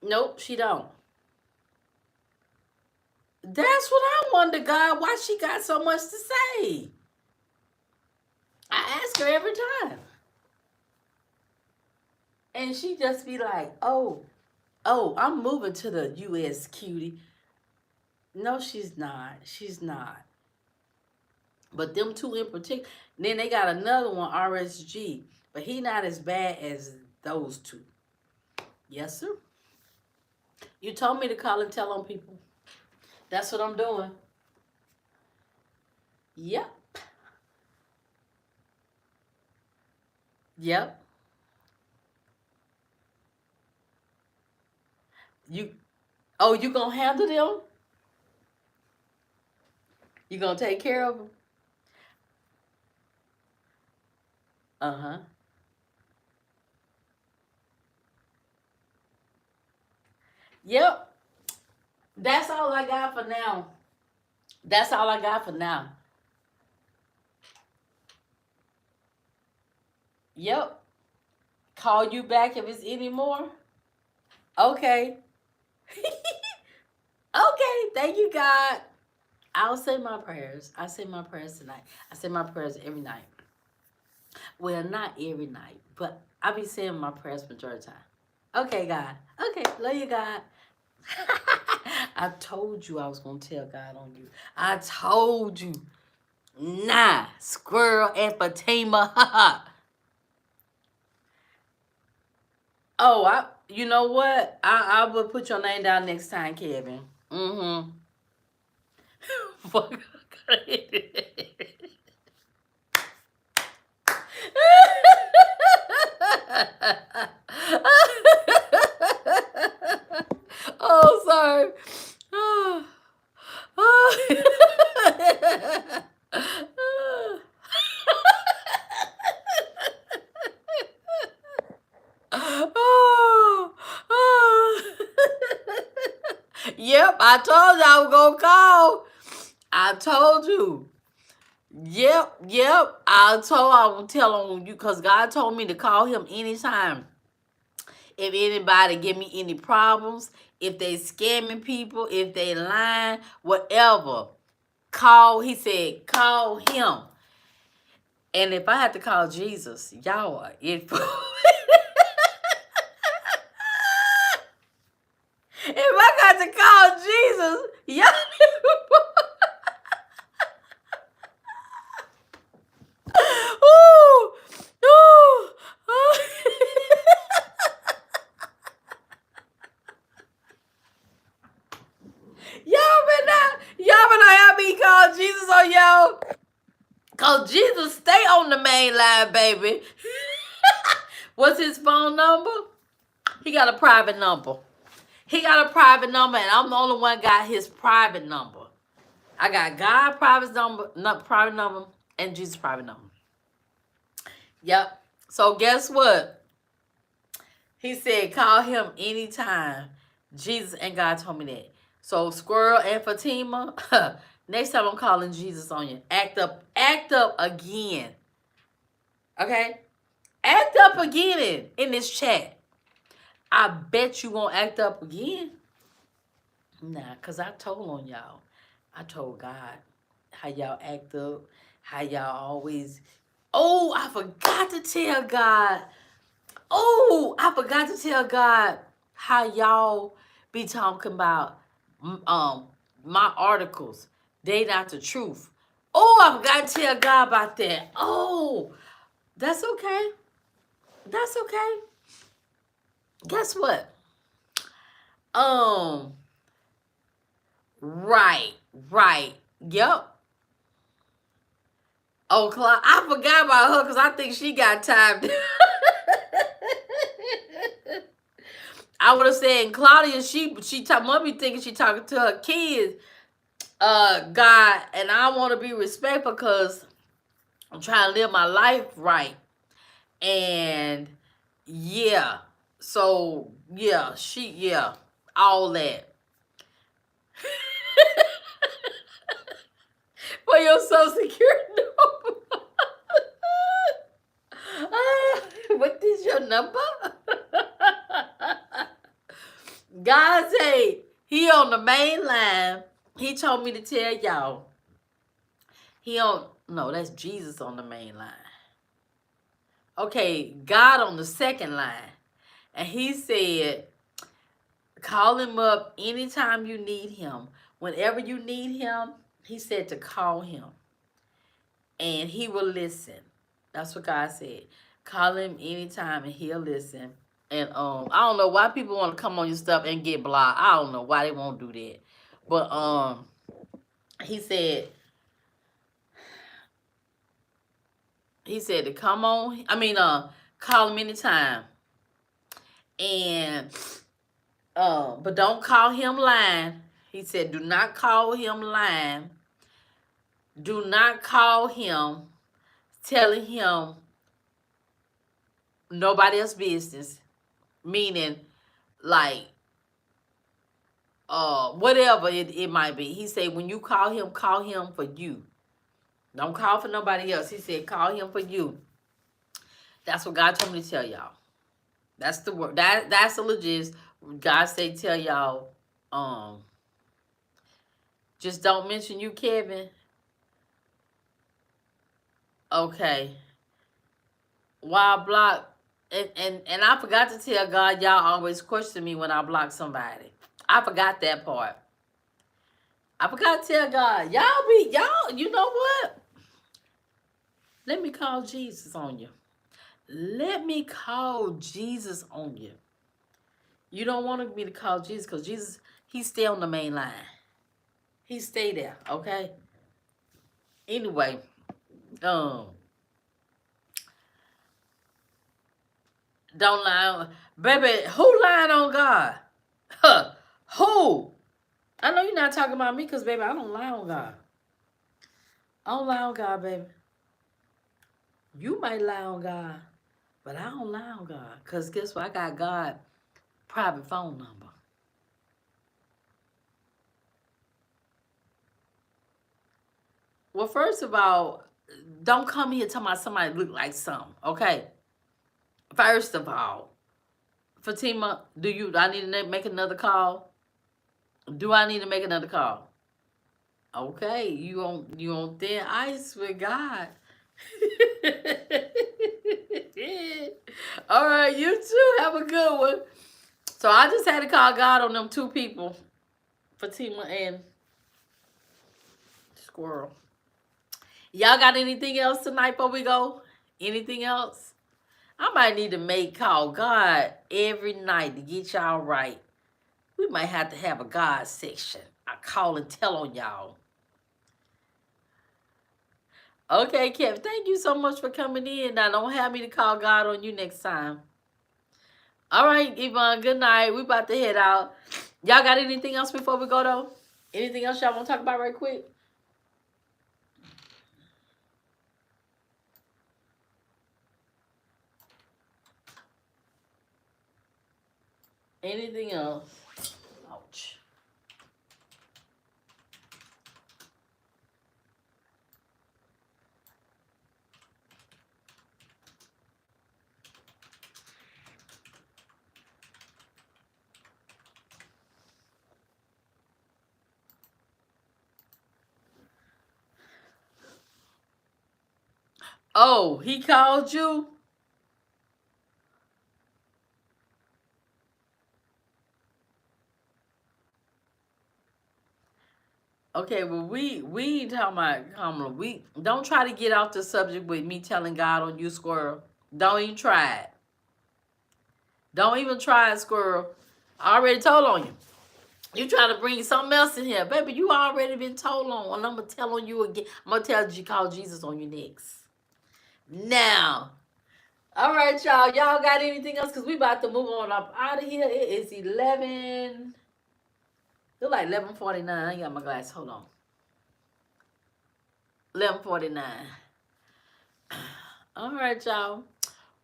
Nope, she don't. That's what I wonder, God, why she got so much to say. I ask her every time. And she just be like, oh, I'm moving to the U.S., cutie. No, she's not. She's not. But them two in particular. Then they got another one, RSG. But he not as bad as those two. Yes, sir. You told me to call and tell on people. That's what I'm doing. Yep. Yep. You. Oh, you gonna handle them? You gonna take care of them? Uh huh. Yep. That's all I got for now. That's all I got for now. Yep. Call you back if it's any more. Okay. Okay. Thank you, God. I'll say my prayers. I say my prayers tonight. I say my prayers every night. Well, not every night, but I be saying my prayers majority of the time. Okay, God. Okay, love you, God. I told you I was gonna tell God on you. I told you. Nah, Squirrel and Fatima. Oh, you know what? I will put your name down next time, Kevin. Mm-hmm. Fuck. Yep, I told you I was gonna call. I told you. Yep. I will tell on you because God told me to call him anytime. If anybody give me any problems, if they scamming people, if they lying, whatever, call. He said, call him. And if I had to call Jesus, y'all are it. If I got to call Jesus, y'all. Ooh, ooh, ooh. Y'all been have me call Jesus on y'all. Cause Jesus stay on the main line, baby. What's his phone number? He got a private number. He got a private number, and I'm the only one got his private number. I got God private number, not private number, and Jesus private number. Yep. So guess what? He said call him anytime. Jesus and God told me that. So Squirrel and Fatima, next time I'm calling Jesus on you. Act up again. Okay? Act up again in this chat. I bet you won't act up again. Nah, because I told on y'all. I told God how y'all act up, how y'all always. Oh, I forgot to tell God. Oh, I forgot to tell God how y'all be talking about my articles. They not the truth. Oh, I forgot to tell God about that. Oh, that's okay. That's okay. Guess what? Um, right, right. Yep. Oh, I forgot about her because I think she got time. I would have said Claudia, she must be thinking she talking to her kids. God, and I want to be respectful because I'm trying to live my life right. And yeah, so yeah, all that. For your social security number. What is your number? God say he on the main line. He told me to tell y'all. He on no, that's Jesus on the main line. Okay, God on the second line. And he said, call him up anytime you need him. Whenever you need him, he said to call him. And he will listen. That's what God said. Call him anytime and he'll listen. And I don't know why people want to come on your stuff and get blocked. I don't know why they won't do that. But he said to come on. Call him anytime. And but don't call him lying. He said, do not call him lying. Do not call him telling him nobody else's business. Meaning, like, whatever it might be. He said, when you call him for you. Don't call for nobody else. He said, call him for you. That's what God told me to tell y'all. That's the word. That's the legit. God said, tell y'all, just don't mention you, Kevin. Okay. Why I block and I forgot to tell God y'all always question me when I block somebody. I forgot that part. I forgot to tell God. Y'all, you know what? Let me call Jesus on you. Let me call Jesus on you. You don't want me to call Jesus because Jesus, he stay on the main line. He stay there, okay? Anyway, don't lie. Baby, who lying on God? Huh. Who? I know you're not talking about me because, baby, I don't lie on God. I don't lie on God, baby. You might lie on God, but I don't lie on God. Because guess what? I got God private phone number. Well, first of all, don't come here talking about somebody look like something. Okay. First of all, Fatima, do I need to make another call? Do I need to make another call? Okay, you on thin ice with God. All right, you too. Have a good one. So I just had to call God on them two people, Fatima and Squirrel. Y'all got anything else tonight before we go? Anything else? I might need to make call God every night to get y'all right. We might have to have a God section. I call and tell on y'all. Okay, Kev, thank you so much for coming in. Now, don't have me to call God on you next time. All right, Yvonne, good night. We about to head out. Y'all got anything else before we go, though? Anything else y'all want to talk about right quick? Anything else? Ouch. Oh, he called you? Okay, well we ain't talking about Kamala. We don't try to get off the subject with me telling God on you, Squirrel. Don't even try it. Don't even try it, Squirrel. I already told on you. You trying to bring something else in here, baby? You already been told on, and I'm gonna tell on you again. I'm gonna tell you call Jesus on you next. Now, all right, y'all. Y'all got anything else? Cause we about to move on up out of here. It is 11. It's like 11:49. I ain't got my glass. Hold on. 11:49. All right, y'all.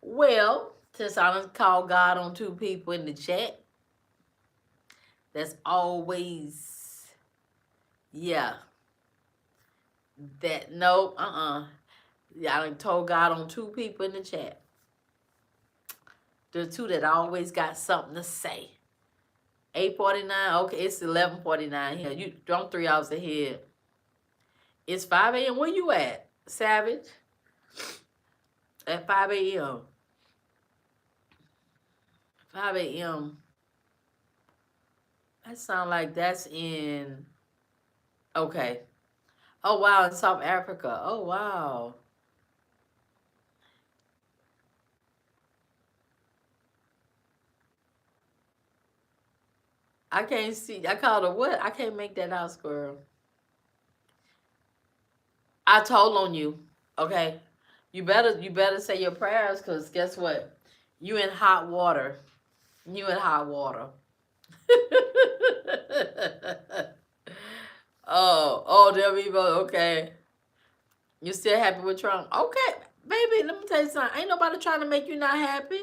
Well, since I done called God on two people in the chat, that's always, yeah. That, no, Yeah, I done told God on two people in the chat. The two that always got something to say. 8:49. Okay, it's 11:49 here. I'm 3 hours ahead. It's 5 a.m. Where you at, Savage? At 5 a.m. 5 a.m. That sound like that's in. Okay. Oh wow, in South Africa. Oh wow. I can't see. I called her what? I can't make that out, squirrel. I told on you. Okay. You better say your prayers, cause guess what? You in hot water. You in hot water. There we go. Okay. You still happy with Trump? Okay, baby. Let me tell you something. Ain't nobody trying to make you not happy.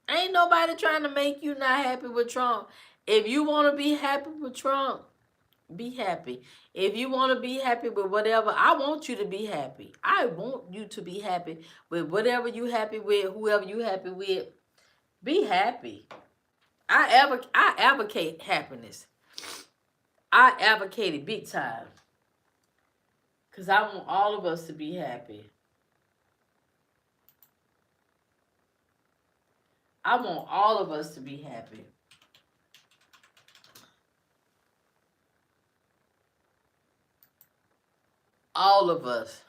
Ain't nobody trying to make you not happy with Trump. If you want to be happy with Trump, be happy. If you want to be happy with whatever, I want you to be happy. I want you to be happy with whatever you happy with, whoever you happy with. Be happy. I advocate happiness. I advocate it big time. Cause I want all of us to be happy. I want all of us to be happy. All of us.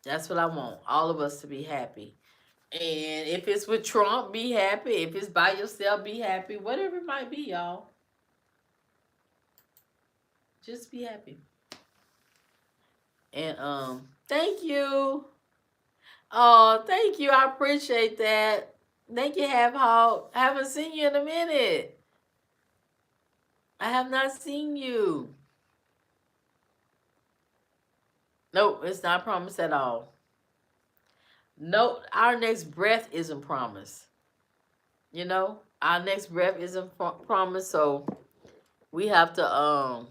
That's what I want. All of us to be happy. And if it's with Trump, be happy. If it's by yourself, be happy. Whatever it might be, y'all. Just be happy. And thank you. Oh, thank you. I appreciate that. Thank you, Have Hawk. I haven't seen you in a minute. I have not seen you. Nope, it's not promised at all. No, our next breath isn't promised. You know, our next breath isn't promised, so we have to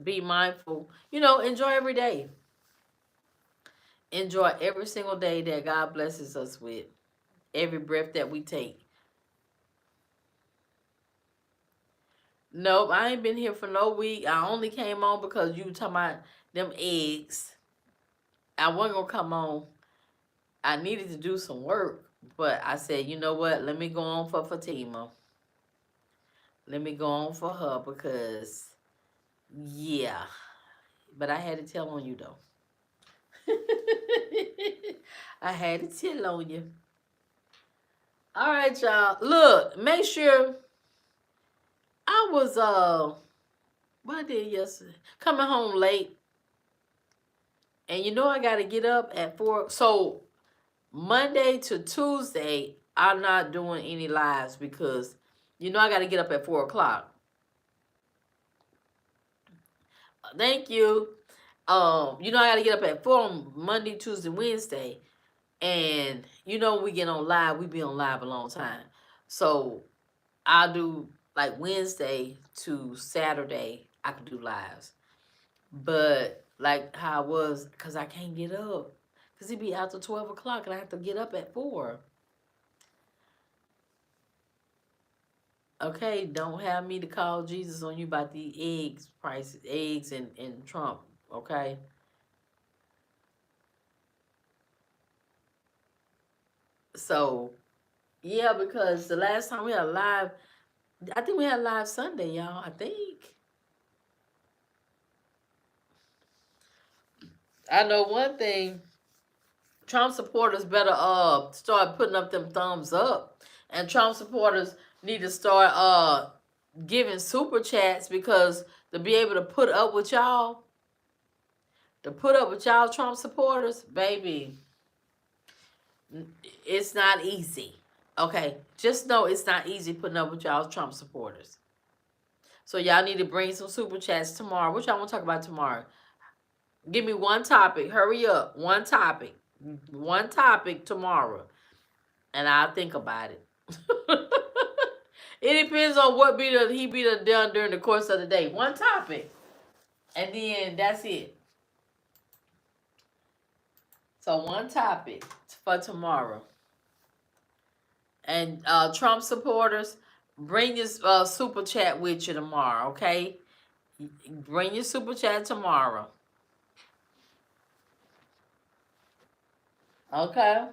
Be mindful. You know, enjoy every day. Enjoy every single day that God blesses us with. Every breath that we take. Nope, I ain't been here for no week. I only came on because you were talking about them eggs. I wasn't gonna come on. I needed to do some work, but I said, you know what? Let me go on for Fatima. Let me go on for her because, yeah. But I had to tell on you though. I had to tell on you. All right, y'all. Look, make sure I was what I did yesterday. Coming home late. And you know I gotta get up at 4. So Monday to Tuesday, I'm not doing any lives because you know I gotta get up at 4 o'clock. Thank you. You know I gotta get up at 4 on Monday, Tuesday, Wednesday. And you know we get on live, we be on live a long time. So I'll do like Wednesday to Saturday, I can do lives. But like how I was, because I can't get up. Because he be out till 12 o'clock and I have to get up at 4. Okay, don't have me to call Jesus on you about the eggs prices, eggs and Trump. Okay. So yeah, because the last time we had live, I think we had live Sunday, y'all. I think. I know one thing. Trump supporters better start putting up them thumbs up, and Trump supporters need to start giving super chats because to be able to put up with y'all, Trump supporters, baby, it's not easy. Okay, just know it's not easy putting up with y'all Trump supporters. So y'all need to bring some super chats tomorrow. What y'all want to talk about tomorrow? Give me one topic. Hurry up. One topic. One topic tomorrow. And I'll think about it. It depends on what he be done during the course of the day. One topic. And then that's it. So one topic for tomorrow. And Trump supporters, bring your super chat with you tomorrow, okay? Bring your super chat tomorrow. Okay?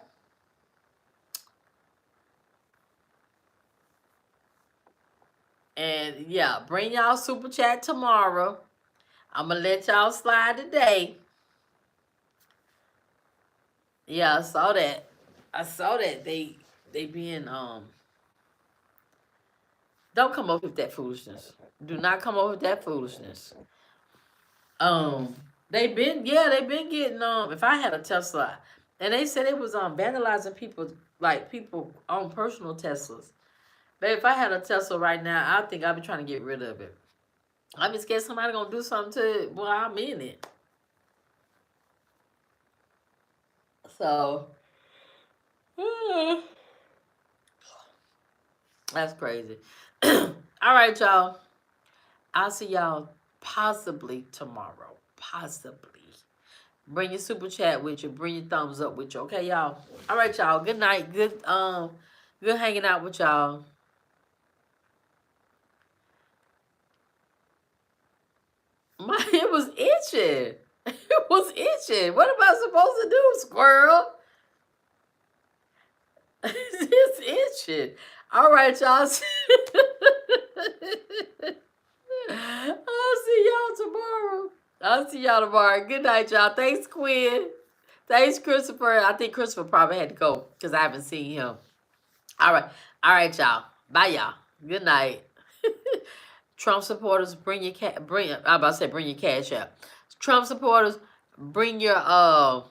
And yeah, bring y'all super chat tomorrow. I'm gonna let y'all slide today. Yeah, I saw that. I saw that they being don't come up with that foolishness. Do not come up with that foolishness. Um they've been getting if I had a Tesla and they said it was vandalizing people on personal Teslas. But if I had a Tesla right now, I think I'd be trying to get rid of it. I'd be scared somebody gonna do something to it while I'm in it. So that's crazy. All right, y'all. I'll see y'all possibly tomorrow. Possibly. Bring your super chat with you. Bring your thumbs up with you. Okay, y'all. All right, y'all. Good night. Good hanging out with y'all. It was itching. It was itching. What am I supposed to do, squirrel? It's itching. All right, y'all. I'll see y'all tomorrow. I'll see y'all tomorrow. Good night, y'all. Thanks, Quinn. Thanks, Christopher. I think Christopher probably had to go because I haven't seen him. All right. All right, y'all. Bye, y'all. Good night. Trump supporters, bring your cat. I'm about to say bring your cash out. Trump supporters, bring your no.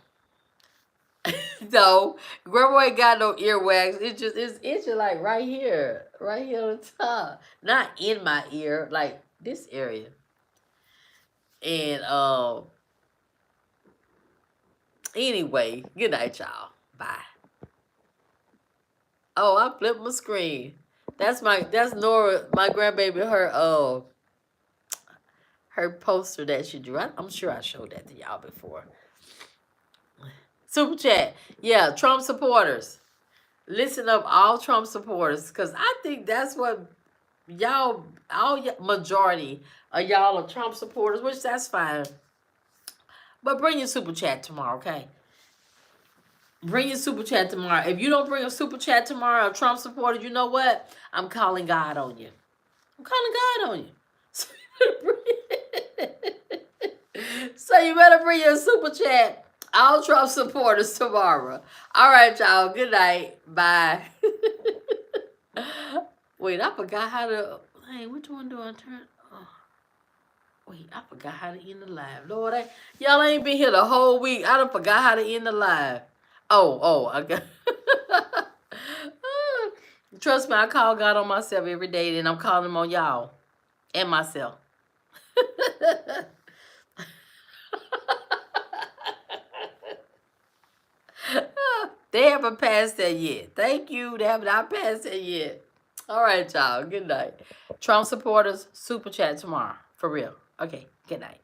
Grandma ain't got no earwax. It's itching like right here on the top, not in my ear, like this area. And anyway, good night, y'all. Bye. Oh, I flipped my screen. That's Nora, my grandbaby. Her her poster that she drew. I'm sure I showed that to y'all before. Super chat. Yeah, Trump supporters. Listen up, all Trump supporters, because I think that's what y'all, majority of y'all are Trump supporters, which that's fine. But bring your super chat tomorrow, okay? Bring your super chat tomorrow. If you don't bring a super chat tomorrow, a Trump supporter, you know what? I'm calling God on you. I'm calling God on you. So you better bring your super chat. All Trump supporters tomorrow. All right, y'all. Good night. Bye. Wait, I forgot how to. Hey, which one do I turn? Oh, wait, I forgot how to end the live. Lord, y'all ain't been here the whole week. I done forgot how to end the live. Oh, I got. Trust me, I call God on myself every day, and I'm calling him on y'all and myself. They haven't passed that yet. Thank you. They have not passed that yet. All right, y'all. Good night. Trump supporters, super chat tomorrow. For real. Okay, good night.